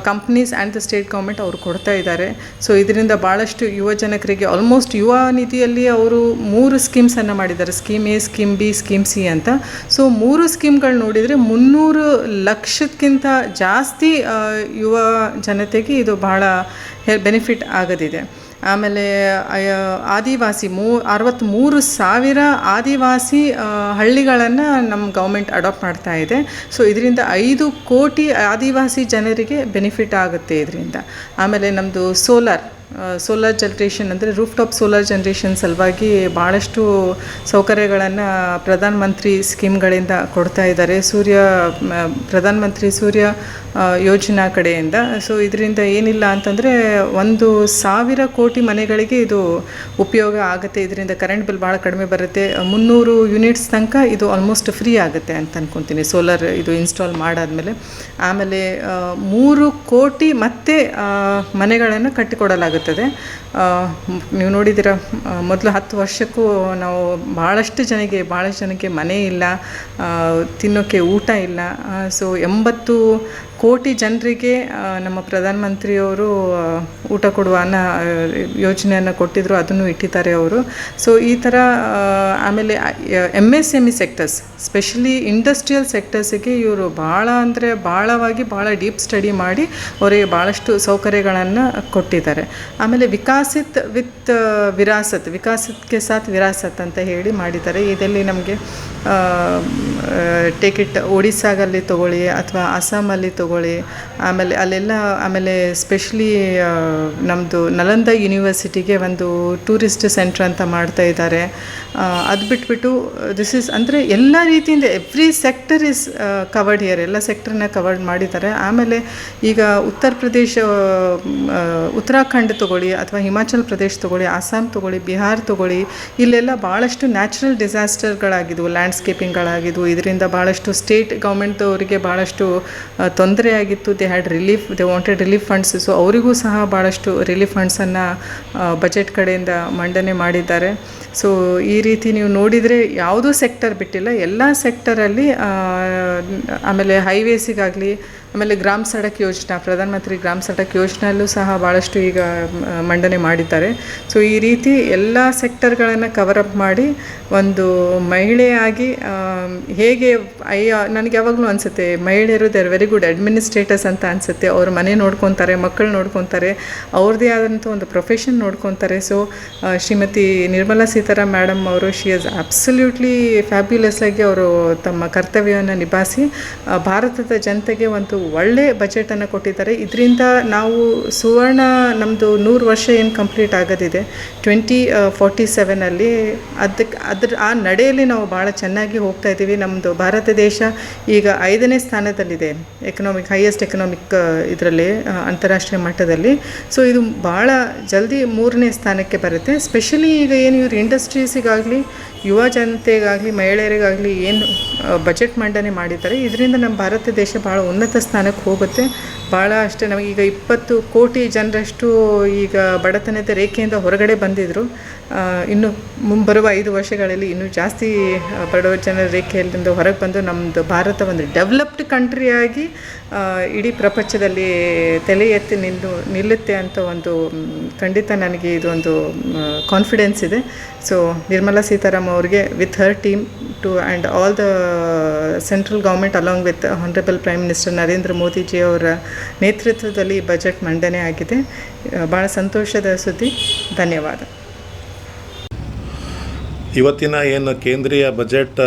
[SPEAKER 13] companies and the state government ಅವರು ಕೊಡ್ತಾ ಇದ್ದಾರೆ. ಸೊ ಇದರಿಂದ ಭಾಳಷ್ಟು ಯುವ ಜನಕರಿಗೆ ಆಲ್ಮೋಸ್ಟ್ ಯುವ ನಿಧಿಯಲ್ಲಿ ಅವರು 3 ಸ್ಕೀಮ್ಸನ್ನು ಮಾಡಿದ್ದಾರೆ. Scheme A, scheme B, scheme C ಅಂತ. ಸೊ 3 ಸ್ಕೀಮ್ಗಳು ನೋಡಿದರೆ 300 ಲಕ್ಷಕ್ಕಿಂತ ಜಾಸ್ತಿ ಯುವ ಜನತೆಗೆ ಇದು ಭಾಳ ಬೆನಿಫಿಟ್ ಆಗೋದಿದೆ. ಆಮೇಲೆ ಆದಿವಾಸಿ 63,000 ಆದಿವಾಸಿ ಹಳ್ಳಿಗಳನ್ನು ನಮ್ಮ ಗೌರ್ಮೆಂಟ್ ಅಡಾಪ್ಟ್ ಮಾಡ್ತಾ ಇದೆ. ಸೊ ಇದರಿಂದ 5 ಕೋಟಿ ಆದಿವಾಸಿ ಜನರಿಗೆ ಬೆನಿಫಿಟ್ ಆಗುತ್ತೆ ಇದರಿಂದ. ಆಮೇಲೆ ನಮ್ಮದು ಸೋಲಾರ್ ಜನ್ರೇಷನ್ ಅಂದರೆ ರೂಫ್ ಟಾಪ್ ಸೋಲಾರ್ ಜನ್ರೇಷನ್ ಸಲುವಾಗಿ ಭಾಳಷ್ಟು ಸೌಕರ್ಯಗಳನ್ನು ಪ್ರಧಾನ ಮಂತ್ರಿ ಸ್ಕೀಮ್ಗಳಿಂದ ಕೊಡ್ತಾ ಇದ್ದಾರೆ. ಪ್ರಧಾನ ಮಂತ್ರಿ ಸೂರ್ಯ ಯೋಜನಾ ಕಡೆಯಿಂದ. ಸೊ ಇದರಿಂದ ಏನಿಲ್ಲ ಅಂತಂದರೆ 1,000 ಕೋಟಿ ಮನೆಗಳಿಗೆ ಇದು ಉಪಯೋಗ ಆಗುತ್ತೆ. ಇದರಿಂದ ಕರೆಂಟ್ ಬಿಲ್ ಭಾಳ ಕಡಿಮೆ ಬರುತ್ತೆ. 300 ಯೂನಿಟ್ಸ್ ತನಕ ಇದು ಆಲ್ಮೋಸ್ಟ್ ಫ್ರೀ ಆಗುತ್ತೆ ಅಂತ ಅಂದ್ಕೊತೀನಿ ಸೋಲಾರ್ ಇದು ಇನ್ಸ್ಟಾಲ್ ಮಾಡಾದಮೇಲೆ. ಆಮೇಲೆ 3 ಕೋಟಿ ಮತ್ತೆ ಮನೆಗಳನ್ನು ಕಟ್ಟಿಕೊಡಲಾಗುತ್ತದೆ. ನೀವು ನೋಡಿದ್ದೀರ ಮೊದಲು 10 ವರ್ಷಕ್ಕೂ ನಾವು ಭಾಳಷ್ಟು ಜನಕ್ಕೆ ಮನೆ ಇಲ್ಲ, ತಿನ್ನೋಕ್ಕೆ ಊಟ ಇಲ್ಲ. ಸೊ 80 ಕೋಟಿ ಜನರಿಗೆ ನಮ್ಮ ಪ್ರಧಾನಮಂತ್ರಿಯವರು ಊಟ ಕೊಡುವ ಯೋಜನೆಯನ್ನು ಕೊಟ್ಟಿದ್ದರು, ಅದನ್ನು ಇಟ್ಟಿದ್ದಾರೆ ಅವರು. ಸೊ ಈ ಥರ ಆಮೇಲೆ MSME ಸೆಕ್ಟರ್ಸ್, ಸ್ಪೆಷಲಿ ಇಂಡಸ್ಟ್ರಿಯಲ್ ಸೆಕ್ಟರ್ಸಿಗೆ ಇವರು ಭಾಳ ಡೀಪ್ ಸ್ಟಡಿ ಮಾಡಿ ಅವರಿಗೆ ಭಾಳಷ್ಟು ಸೌಕರ್ಯಗಳನ್ನು ಕೊಟ್ಟಿದ್ದಾರೆ. ಆಮೇಲೆ ವಿಕಾಸಿತ್ ವಿತ್ ವಿಕಾಸತ್ಗೆ ಸಾಥ್ ವಿರಾಸತ್ ಅಂತ ಹೇಳಿ ಮಾಡಿದ್ದಾರೆ. ಇದರಲ್ಲಿ ನಮಗೆ ಟೇಕ್ ಇಟ್ ಒಡಿಸ್ಸಾಗಲ್ಲಿ ತೊಗೊಳ್ಳಿ ಅಥವಾ ಅಸ್ಸಾಮಲ್ಲಿ ತೊಗೊಳ್ಳಿ, ತಗೊಳ್ಳಿ, ಆಮೇಲೆ ಅಲ್ಲೆಲ್ಲ ಆಮೇಲೆ ಸ್ಪೆಷಲಿ ನಮ್ಮದು ನಲಂದ ಯೂನಿವರ್ಸಿಟಿಗೆ ಒಂದು ಟೂರಿಸ್ಟ್ ಸೆಂಟ್ರ್ ಅಂತ ಮಾಡ್ತಾ ಇದ್ದಾರೆ. ಅದು ಬಿಟ್ಬಿಟ್ಟು ದಿಸ್ ಈಸ್ ಅಂದರೆ ಎಲ್ಲ ರೀತಿಯಿಂದ every sector is covered here, ಎಲ್ಲ ಸೆಕ್ಟರ್ನ ಕವರ್ಡ್ ಮಾಡಿದ್ದಾರೆ. ಆಮೇಲೆ ಈಗ ಉತ್ತರ ಪ್ರದೇಶ, ಉತ್ತರಾಖಂಡ್ ತೊಗೊಳ್ಳಿ ಅಥವಾ ಹಿಮಾಚಲ್ ಪ್ರದೇಶ್ ತೊಗೊಳ್ಳಿ, ಆಸಾಮ್ ತೊಗೊಳ್ಳಿ, ಬಿಹಾರ್ ತೊಗೊಳ್ಳಿ, ಇಲ್ಲೆಲ್ಲ ಭಾಳಷ್ಟು ನ್ಯಾಚುರಲ್ ಡಿಸಾಸ್ಟರ್ಗಳಾಗಿದ್ವು, ಲ್ಯಾಂಡ್ಸ್ಕೇಪಿಂಗ್ಗಳಾಗಿದ್ವು. ಇದರಿಂದ ಭಾಳಷ್ಟು ಸ್ಟೇಟ್ ಗೌರ್ಮೆಂಟ್ದವರಿಗೆ ಭಾಳಷ್ಟು ತೊಂದರೆ ಆಗಿತ್ತು. They wanted relief funds. So ಅವರಿಗೂ ಸಹ ಭಾಳಷ್ಟು ರಿಲೀಫ್ ಫಂಡ್ಸನ್ನು ಬಜೆಟ್ ಕಡೆಯಿಂದ ಮಂಡನೆ ಮಾಡಿದ್ದಾರೆ. ಸೊ ಈ ರೀತಿ ನೀವು ನೋಡಿದರೆ ಯಾವುದೂ ಸೆಕ್ಟರ್ ಬಿಟ್ಟಿಲ್ಲ, ಎಲ್ಲ ಸೆಕ್ಟರಲ್ಲಿ. ಆಮೇಲೆ ಹೈವೇಸಿಗಾಗಲಿ, ಆಮೇಲೆ ಗ್ರಾಮ ಸಡಕ್ ಯೋಜನಾ, ಪ್ರಧಾನಮಂತ್ರಿ ಗ್ರಾಮ ಸಡಕ್ ಯೋಜನೆಯಲ್ಲೂ ಸಹ ಭಾಳಷ್ಟು ಈಗ ಮಂಡನೆ ಮಾಡಿದ್ದಾರೆ. ಸೊ ಈ ರೀತಿ ಎಲ್ಲ ಸೆಕ್ಟರ್ಗಳನ್ನು ಕವರಪ್ ಮಾಡಿ ಒಂದು ಮಹಿಳೆಯಾಗಿ ಹೇಗೆ ನನಗೆ ಯಾವಾಗಲೂ ಅನಿಸುತ್ತೆ, ಮಹಿಳೆಯರು they are very good administrators ಅಂತ ಅನಿಸುತ್ತೆ. ಅವ್ರ ಮನೆ ನೋಡ್ಕೊತಾರೆ, ಮಕ್ಕಳು ನೋಡ್ಕೊತಾರೆ, ಅವ್ರದ್ದೇ ಆದಂಥ ಒಂದು ಪ್ರೊಫೆಷನ್ ನೋಡ್ಕೊತಾರೆ. ಸೊ ಶ್ರೀಮತಿ ನಿರ್ಮಲಾ ಸೀತಾರಾಮನ್ ಮೇಡಮ್ ಅವರು ಶಿ ಈಸ್ ಅಬ್ಸಲ್ಯೂಟ್ಲಿ ಫ್ಯಾಬ್ಯುಲಸ್ ಆಗಿ ಅವರು ತಮ್ಮ ಕರ್ತವ್ಯವನ್ನು ನಿಭಾಯಿಸಿ ಭಾರತದ ಜನತೆಗೆ ಒಂದು ಒಳ್ಳೆ ಬಜೆಟನ್ನು ಕೊಟ್ಟಿದ್ದಾರೆ. ಇದರಿಂದ ನಾವು ಸುವರ್ಣ ನಮ್ಮದು 100 ವರ್ಷ ಏನು ಕಂಪ್ಲೀಟ್ ಆಗೋದಿದೆ 2047 ಆ ನಡೆಯಲ್ಲಿ ನಾವು ಭಾಳ ಚೆನ್ನಾಗಿ ಹೋಗ್ತಾ ಇದ್ದೀವಿ. ನಮ್ಮದು ಭಾರತ ದೇಶ ಈಗ 5ನೇ ಸ್ಥಾನದಲ್ಲಿದೆ ಹೈಯೆಸ್ಟ್ ಎಕನಾಮಿಕ್ ಇದರಲ್ಲಿ ಅಂತಾರಾಷ್ಟ್ರೀಯ ಮಟ್ಟದಲ್ಲಿ. ಸೊ ಇದು ಭಾಳ ಜಲ್ದಿ 3ನೇ ಸ್ಥಾನಕ್ಕೆ ಬರುತ್ತೆ. ಸ್ಪೆಷಲಿ ಈಗ ಏನು ಇವರು ಇಂಡಸ್ಟ್ರೀಸಿಗಾಗಲಿ, ಯುವ ಜನತೆಗಾಗಲಿ, ಮಹಿಳೆಯರಿಗಾಗಲಿ ಏನು ಬಜೆಟ್ ಮಂಡನೆ ಮಾಡಿದ್ದಾರೆ, ಇದರಿಂದ ನಮ್ಮ ಭಾರತ ದೇಶ ಭಾಳ ಉನ್ನತ ಸ್ಥಾನಕ್ಕೆ ಹೋಗುತ್ತೆ. ಭಾಳ ಅಷ್ಟೇ, ನಮಗೀಗ 20 ಕೋಟಿ ಜನರಷ್ಟು ಈಗ ಬಡತನದ ರೇಖೆಯಿಂದ ಹೊರಗಡೆ ಬಂದಿದ್ದರು. ಇನ್ನು ಮುಂಬರುವ 5 ವರ್ಷಗಳಲ್ಲಿ ಇನ್ನೂ ಜಾಸ್ತಿ ಬಡವ ಜನರ ರೇಖೆಯಿಂದ ಹೊರಗೆ ಬಂದು ನಮ್ಮದು ಭಾರತ ಒಂದು ಡೆವಲಪ್ಡ್ ಕಂಟ್ರಿಯಾಗಿ ಇಡೀ ಪ್ರಪಂಚದಲ್ಲಿ ತಲೆ ಎತ್ತಿ ನಿಲ್ಲುತ್ತೆ ಅಂತ ಒಂದು ಖಂಡಿತ ನನಗೆ ಇದೊಂದು ಕಾನ್ಫಿಡೆನ್ಸ್ ಇದೆ. ಸೊ ನಿರ್ಮಲಾ ಸೀತಾರಾಮನ್ ಅವರಿಗೆ with her team and all the central government along with honourable prime minister Narendra Modiji ಅವರ ನೇತೃತ್ವದಲ್ಲಿ ಬಜೆಟ್ ಮಂಡನೆ ಆಗಿದೆ. ಭಾಳ ಸಂತೋಷದ ಸುದ್ದಿ. ಧನ್ಯವಾದ.
[SPEAKER 14] ಇವತ್ತಿನ ಏನು ಕೇಂದ್ರೀಯ ಬಜೆಟ್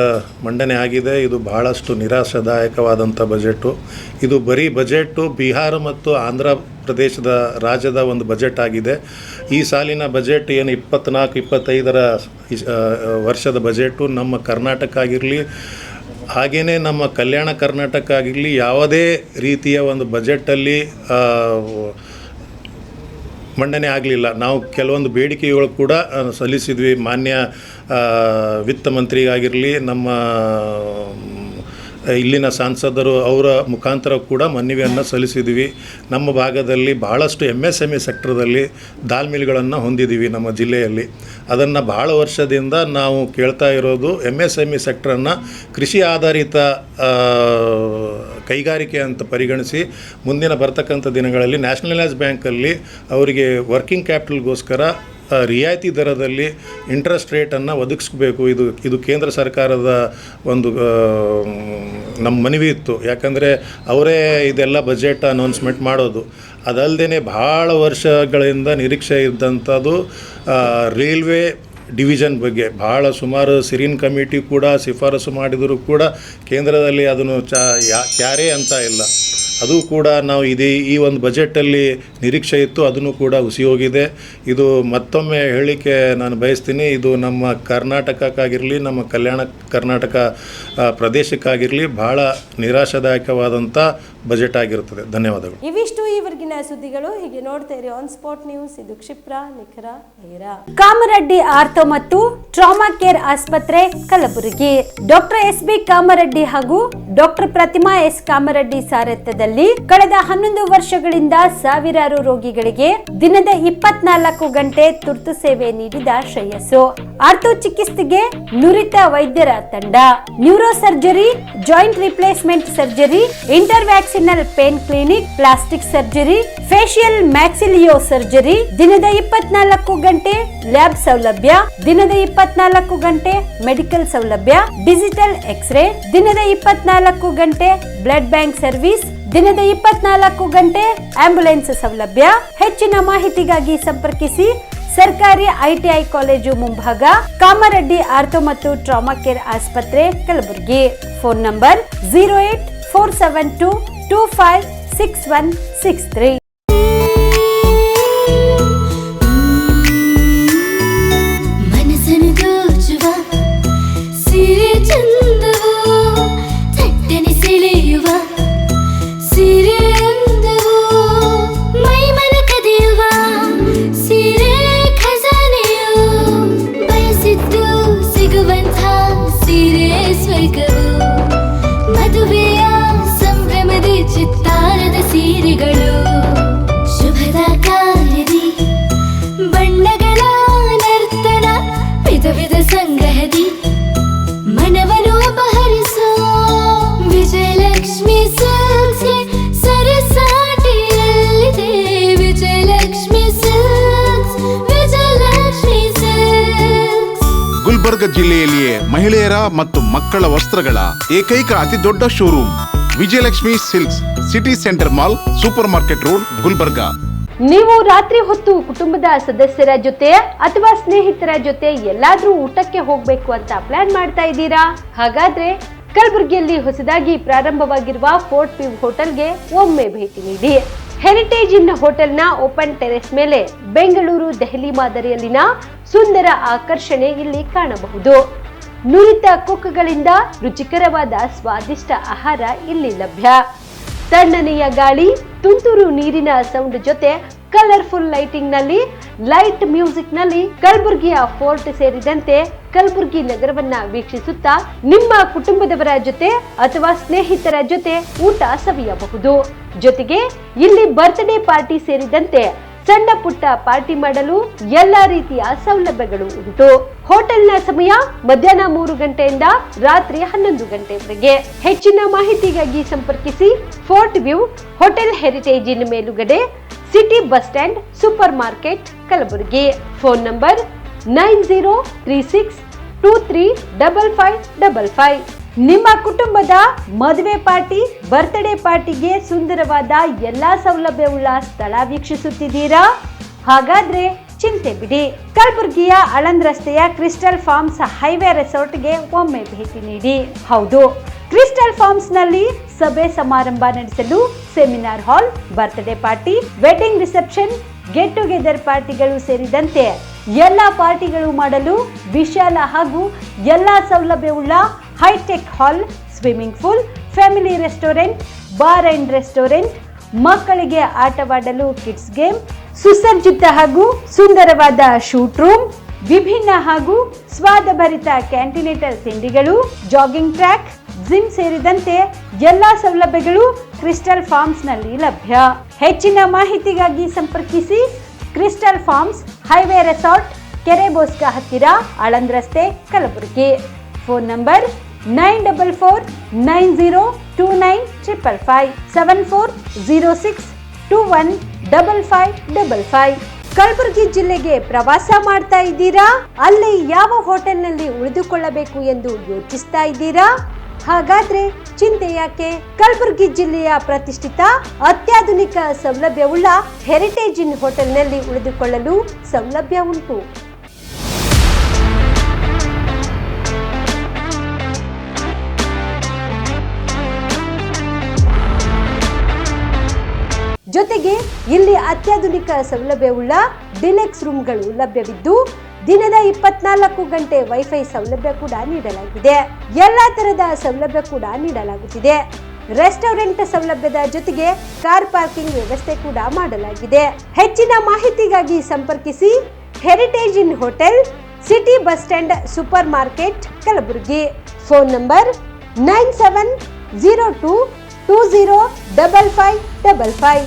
[SPEAKER 14] ಮಂಡನೆ ಆಗಿದೆ, ಇದು ಬಹಳಷ್ಟು ನಿರಾಶಾದಾಯಕವಾದಂಥ ಬಜೆಟು. ಇದು ಬರೀ ಬಜೆಟು ಬಿಹಾರ ಮತ್ತು ಆಂಧ್ರ ಪ್ರದೇಶದ ರಾಜ್ಯದ ಒಂದು ಬಜೆಟ್ ಆಗಿದೆ. ಈ ಸಾಲಿನ ಬಜೆಟ್ ಏನು 24-25ರ ವರ್ಷದ ಬಜೆಟು ನಮ್ಮ ಕರ್ನಾಟಕ ಆಗಿರಲಿ, ಹಾಗೆಯೇ ನಮ್ಮ ಕಲ್ಯಾಣ ಕರ್ನಾಟಕ ಆಗಿರಲಿ, ಯಾವುದೇ ರೀತಿಯ ಒಂದು ಬಜೆಟಲ್ಲಿ ಮಂಡನೆ ಆಗಲಿಲ್ಲ. ನಾವು ಕೆಲವೊಂದು ಬೇಡಿಕೆಗಳು ಕೂಡ ಸಲ್ಲಿಸಿದ್ವಿ. ಮಾನ್ಯ ವಿತ್ತ ಮಂತ್ರಿಗಾಗಿರಲಿ, ನಮ್ಮ ಇಲ್ಲಿನ ಸಂಸದರು ಅವರ ಮುಖಾಂತರ ಕೂಡ ಮನವಿಯನ್ನು ಸಲ್ಲಿಸಿದ್ವಿ. ನಮ್ಮ ಭಾಗದಲ್ಲಿ ಭಾಳಷ್ಟು MSME ಸೆಕ್ಟರ್ದಲ್ಲಿ ದಾಲ್ ಮಿಲ್ಗಳನ್ನು ಹೊಂದಿದ್ದೀವಿ ನಮ್ಮ ಜಿಲ್ಲೆಯಲ್ಲಿ. ಅದನ್ನು ಭಾಳ ವರ್ಷದಿಂದ ನಾವು ಕೇಳ್ತಾ ಇರೋದು, MSME ಸೆಕ್ಟ್ರನ್ನು ಕೃಷಿ ಆಧಾರಿತ ಕೈಗಾರಿಕೆ ಅಂತ ಪರಿಗಣಿಸಿ ಮುಂದಿನ ಬರ್ತಕ್ಕಂಥ ದಿನಗಳಲ್ಲಿ ನ್ಯಾಷನಲೈಸ್ ಬ್ಯಾಂಕಲ್ಲಿ ಅವರಿಗೆ ವರ್ಕಿಂಗ್ ಕ್ಯಾಪಿಟಲ್ಗೋಸ್ಕರ ರಿಯಾಯಿತಿ ದರದಲ್ಲಿ ಇಂಟ್ರೆಸ್ಟ್ ರೇಟನ್ನು ಒದಗಿಸ್ಬೇಕು. ಇದು ಕೇಂದ್ರ ಸರ್ಕಾರದ ಒಂದು ನಮ್ಮ ಮನವಿ ಇತ್ತು. ಯಾಕಂದರೆ ಅವರೇ ಇದೆಲ್ಲ ಬಜೆಟ್ ಅನೌನ್ಸ್ಮೆಂಟ್ ಮಾಡೋದು. ಅದಲ್ಲದೆ ಭಾಳ ವರ್ಷಗಳಿಂದ ನಿರೀಕ್ಷೆ ಇದ್ದಂಥದ್ದು ರೈಲ್ವೆ ಡಿವಿಷನ್ ಬಗ್ಗೆ ಭಾಳ ಸುಮಾರು ಸಿರಿನ್ ಕಮಿಟಿ ಕೂಡ ಶಿಫಾರಸು ಮಾಡಿದರೂ ಕೂಡ ಕೇಂದ್ರದಲ್ಲಿ ಅದನ್ನು ಕ್ಯಾರೇ ಅಂತ ಇಲ್ಲ. ಅದು ಕೂಡ ನಾವು ಈ ಒಂದು ಬಜೆಟಲ್ಲಿ ನಿರೀಕ್ಷೆ ಇತ್ತು, ಅದನ್ನು ಕೂಡ ಹುಸಿ ಹೋಗಿದೆ. ಇದು ಮತ್ತೊಮ್ಮೆ ಹೇಳಿಕೆ ನಾನು ಬಯಸ್ತೀನಿ, ಇದು ನಮ್ಮ ಕರ್ನಾಟಕಕ್ಕಾಗಿರಲಿ, ನಮ್ಮ ಕಲ್ಯಾಣ ಕರ್ನಾಟಕ ಪ್ರದೇಶಕ್ಕಾಗಿರಲಿ ಭಾಳ ನಿರಾಶಾದಾಯಕವಾದಂಥ ಬಜೆಟ್ ಆಗಿರುತ್ತದೆ. ಧನ್ಯವಾದಗಳು.
[SPEAKER 4] ಇವಿಷ್ಟು ಈವರೆಗಿನ ಸುದ್ದಿಗಳು. ಹೀಗೆ ನೋಡ್ತಾ ಇರಿ ಆನ್ ಸ್ಪಾಟ್ ನ್ಯೂಸ್. ಇದು ಕ್ಷಿಪ್ರ, ನಿಖರ, ನೇರ. ಕಾಮರೆಡ್ಡಿ ಆರ್ಥೋ ಮತ್ತು ಟ್ರಾಮಾ ಕೇರ್ ಆಸ್ಪತ್ರೆ, ಕಲಬುರಗಿ. ಡಾಕ್ಟರ್ SB ಕಾಮರೆಡ್ಡಿ ಹಾಗೂ ಡಾಕ್ಟರ್ ಪ್ರತಿಮಾ S ಕಾಮರೆಡ್ಡಿ ಸಾರಥ್ಯದಲ್ಲಿ ಕಳೆದ 11 ವರ್ಷಗಳಿಂದ ಸಾವಿರಾರು ರೋಗಿಗಳಿಗೆ ದಿನದ 24 ಗಂಟೆ ತುರ್ತು ಸೇವೆ ನೀಡಿದ ಶ್ರೇಯಸ್ಸು. ಆರ್ಥೋ ಚಿಕಿತ್ಸೆಗೆ ನುರಿತ ವೈದ್ಯರ ತಂಡ, neuro surgery, joint replacement surgery, interventional pain clinic, plastic surgery, facial maxillo surgery, ದಿನದ 24 ಗಂಟೆ ಲ್ಯಾಬ್ ಸೌಲಭ್ಯ, ದಿನದ 24 ಗಂಟೆ ಮೆಡಿಕಲ್ ಸೌಲಭ್ಯ, ಡಿಜಿಟಲ್ ಎಕ್ಸ್ರೇ, ದಿನದ 24 ಗಂಟೆ ಬ್ಲಡ್ ಬ್ಯಾಂಕ್ ಸರ್ವಿಸ್, ದಿನದ 24 ಗಂಟೆ ಆಂಬ್ಯುಲೆನ್ಸ್ ಸೌಲಭ್ಯ. ಹೆಚ್ಚಿನ ಮಾಹಿತಿಗಾಗಿ ಸಂಪರ್ಕಿಸಿ ಸರ್ಕಾರಿ ITI ಕಾಲೇಜು ಮುಂಭಾಗ, ಕಾಮರೆಡ್ಡಿ ಆರ್ಥೋ ಮತ್ತು ಟ್ರಾಮಾ ಕೇರ್ ಆಸ್ಪತ್ರೆ, ಕಲಬುರಗಿ. Phone number 08472 256163.
[SPEAKER 15] ಗುಲ್ಬರ್ಗ ಜಿಲ್ಲೆಯಲ್ಲಿಯೇ ಮಹಿಳೆಯರ ಮತ್ತು ಮಕ್ಕಳ ವಸ್ತ್ರಗಳ ಏಕೈಕ ಅತಿ ದೊಡ್ಡ showroom Vijayalakshmi silks, city centre mall, super market road, Gulbarga.
[SPEAKER 1] ನೀವು ರಾತ್ರಿ ಹೊತ್ತು ಕುಟುಂಬದ ಸದಸ್ಯರ ಜೊತೆ ಅಥವಾ ಸ್ನೇಹಿತರ ಜೊತೆ ಎಲ್ಲಾದ್ರೂ ಊಟಕ್ಕೆ ಹೋಗ್ಬೇಕು ಅಂತ ಪ್ಲಾನ್ ಮಾಡ್ತಾ ಇದ್ದೀರಾ? ಹಾಗಾದ್ರೆ ಕಲಬುರಗಿಯಲ್ಲಿ ಹೊಸದಾಗಿ ಪ್ರಾರಂಭವಾಗಿರುವ ಫೋರ್ಟ್ ವ್ಯೂ ಹೋಟೆಲ್ಗೆ ಒಮ್ಮೆ ಭೇಟಿ ನೀಡಿ. ಹೆರಿಟೇಜ್ ಇನ್ ಹೋಟೆಲ್ನ ಓಪನ್ ಟೆರೆಸ್ ಮೇಲೆ ಬೆಂಗಳೂರು ದೆಹಲಿ ಮಾದರಿಯಲ್ಲಿನ ಸುಂದರ ಆಕರ್ಷಣೆ ಇಲ್ಲಿ ಕಾಣಬಹುದು. ನುರಿತ ಕುಕ್ಗಳಿಂದ ರುಚಿಕರವಾದ ಸ್ವಾದಿಷ್ಟ ಆಹಾರ ಇಲ್ಲಿ ಲಭ್ಯ. ತಣ್ಣನೆಯ ಗಾಳಿ, ತುಂತುರು ನೀರಿನ ಸೌಂಡ್ ಜೊತೆ ಕಲರ್ಫುಲ್ ಲೈಟಿಂಗ್ ನಲ್ಲಿ, ಲೈಟ್ ಮ್ಯೂಸಿಕ್ ನಲ್ಲಿ ಕಲಬುರಗಿಯ ಫೋರ್ಟ್ ಸೇರಿದಂತೆ ಕಲಬುರಗಿ ನಗರವನ್ನ ವೀಕ್ಷಿಸುತ್ತಾ ನಿಮ್ಮ ಕುಟುಂಬದವರ ಜೊತೆ ಅಥವಾ ಸ್ನೇಹಿತರ ಜೊತೆ ಊಟ ಸವಿಯಬಹುದು. ಜೊತೆಗೆ ಇಲ್ಲಿ ಬರ್ತ್ಡೇ ಪಾರ್ಟಿ ಸೇರಿದಂತೆ ಸಣ್ಣ ಪುಟ್ಟ ಪಾರ್ಟಿ ಮಾಡಲು ಎಲ್ಲಾ ರೀತಿಯ ಸೌಲಭ್ಯಗಳು ಉಂಟು. ಹೋಟೆಲ್ನ ಸಮಯ ಮಧ್ಯಾಹ್ನ 3 ಗಂಟೆಯಿಂದ ರಾತ್ರಿ 11 ಗಂಟೆವರೆಗೆ. ಹೆಚ್ಚಿನ ಮಾಹಿತಿಗಾಗಿ ಸಂಪರ್ಕಿಸಿ ಫೋರ್ಟ್ ವ್ಯೂ ಹೋಟೆಲ್, ಹೆರಿಟೇಜ್ ಇನ್ ಮೇಲುಗಡೆ, city bus stand, super market, Kalaburagi. Phone number 9036235555. ನಿಮ್ಮ ಕುಟುಂಬದ ಮದುವೆ ಪಾರ್ಟಿ, ಬರ್ತ್ಡೇ ಪಾರ್ಟಿಗೆ ಸುಂದರವಾದ ಎಲ್ಲಾ ಸೌಲಭ್ಯವುಳ್ಳ ಸ್ಥಳ ವೀಕ್ಷಿಸುತ್ತಿದ್ದೀರಾ? ಹಾಗಾದ್ರೆ ಚಿಂತೆ ಬಿಡಿ. ಕಲಬುರಗಿಯ ಆಳಂದ್ ರಸ್ತೆಯ ಕ್ರಿಸ್ಟಲ್ ಫಾರ್ಮ್ಸ್ ಹೈವೇ ರೆಸಾರ್ಟ್ಗೆ ಒಮ್ಮೆ ಭೇಟಿ ನೀಡಿ. ಹೌದು, ಕ್ರಿಸ್ಟಲ್ ಫಾರ್ಮ್ಸ್ ನಲ್ಲಿ ಸಭೆ ಸಮಾರಂಭ ನಡೆಸಲು seminar hall, birthday party, wedding reception, get together ಪಾರ್ಟಿಗಳು ಸೇರಿದಂತೆ ಎಲ್ಲಾ ಪಾರ್ಟಿಗಳು ಮಾಡಲು ವಿಶಾಲ ಹಾಗೂ ಎಲ್ಲಾ ಸೌಲಭ್ಯವುಳ್ಳ hi tech hall, swimming pool, family restaurant, bar and restaurant, ಮಕ್ಕಳಿಗೆ ಆಟವಾಡಲು ಕಿಡ್ಸ್ ಗೇಮ್, ಸುಸಜ್ಜಿತ ಹಾಗೂ ಸುಂದರವಾದ ಶೂಟ್ ರೂಮ್, ವಿಭಿನ್ನ ಹಾಗೂ ಸ್ವಾದಭರಿತ ಕ್ಯಾಂಟಿನೇಟಲ್ ತಿಂಡಿಗಳು, ಜಾಗಿಂಗ್ ಟ್ರ್ಯಾಕ್, ಜಿಮ್ ಸೇರಿದಂತೆ ಎಲ್ಲಾ ಸೌಲಭ್ಯಗಳು ಕ್ರಿಸ್ಟಲ್ ಫಾರ್ಮ್ಸ್ ನಲ್ಲಿ ಲಭ್ಯ. ಹೆಚ್ಚಿನ ಮಾಹಿತಿಗಾಗಿ ಸಂಪರ್ಕಿಸಿ ಕ್ರಿಸ್ಟಲ್ ಫಾರ್ಮ್ಸ್ ಹೈವೇ ರೆಸಾರ್ಟ್, ಕೆರೆ ಬೋಸ್ಕ ಹತ್ತಿರ, ಆಳಂದ್ ರಸ್ತೆ, ಕಲಬುರಗಿ. Phone number 9490295555 7406215555. ಕಲಬುರಗಿ ಜಿಲ್ಲೆಗೆ ಪ್ರವಾಸ ಮಾಡ್ತಾ ಇದ್ದೀರಾ? ಅಲ್ಲಿ ಯಾವ ಹೋಟೆಲ್ನಲ್ಲಿ ಉಳಿದುಕೊಳ್ಳಬೇಕು ಎಂದು ಯೋಚಿಸ್ತಾ ಇದ್ದೀರಾ? ಹಾಗಾದ್ರೆ ಚಿಂತೆ ಯಾಕೆ? ಕಲಬುರಗಿ ಜಿಲ್ಲೆಯ ಪ್ರತಿಷ್ಠಿತ ಅತ್ಯಾಧುನಿಕ ಸೌಲಭ್ಯವುಳ್ಳ ಹೆರಿಟೇಜ್ ಇನ್ ಹೋಟೆಲ್ನಲ್ಲಿ ಉಳಿದುಕೊಳ್ಳಲು ಸೌಲಭ್ಯ ಉಂಟು. ಜೊತೆಗೆ ಇಲ್ಲಿ ಅತ್ಯಾಧುನಿಕ ಸೌಲಭ್ಯವುಳ್ಳ ಡಿಲೆಕ್ಸ್ ರೂಮ್ಗಳು ಲಭ್ಯವಿದ್ದು ದಿನದ 24 ಗಂಟೆ ವೈಫೈ ಸೌಲಭ್ಯ ಕೂಡ ನೀಡಲಾಗಿದೆ. ಎಲ್ಲಾ ತರದ ಸೌಲಭ್ಯ ಕೂಡ ನೀಡಲಾಗುತ್ತಿದೆ. ರೆಸ್ಟೋರೆಂಟ್ ಸೌಲಭ್ಯದ ಜೊತೆಗೆ ಕಾರ್ ಪಾರ್ಕಿಂಗ್ ವ್ಯವಸ್ಥೆ ಕೂಡ ಮಾಡಲಾಗಿದೆ. ಹೆಚ್ಚಿನ ಮಾಹಿತಿಗಾಗಿ ಸಂಪರ್ಕಿಸಿ heritage inn hotel, city bus stand, super market, Kalaburagi. Phone number 9702205555.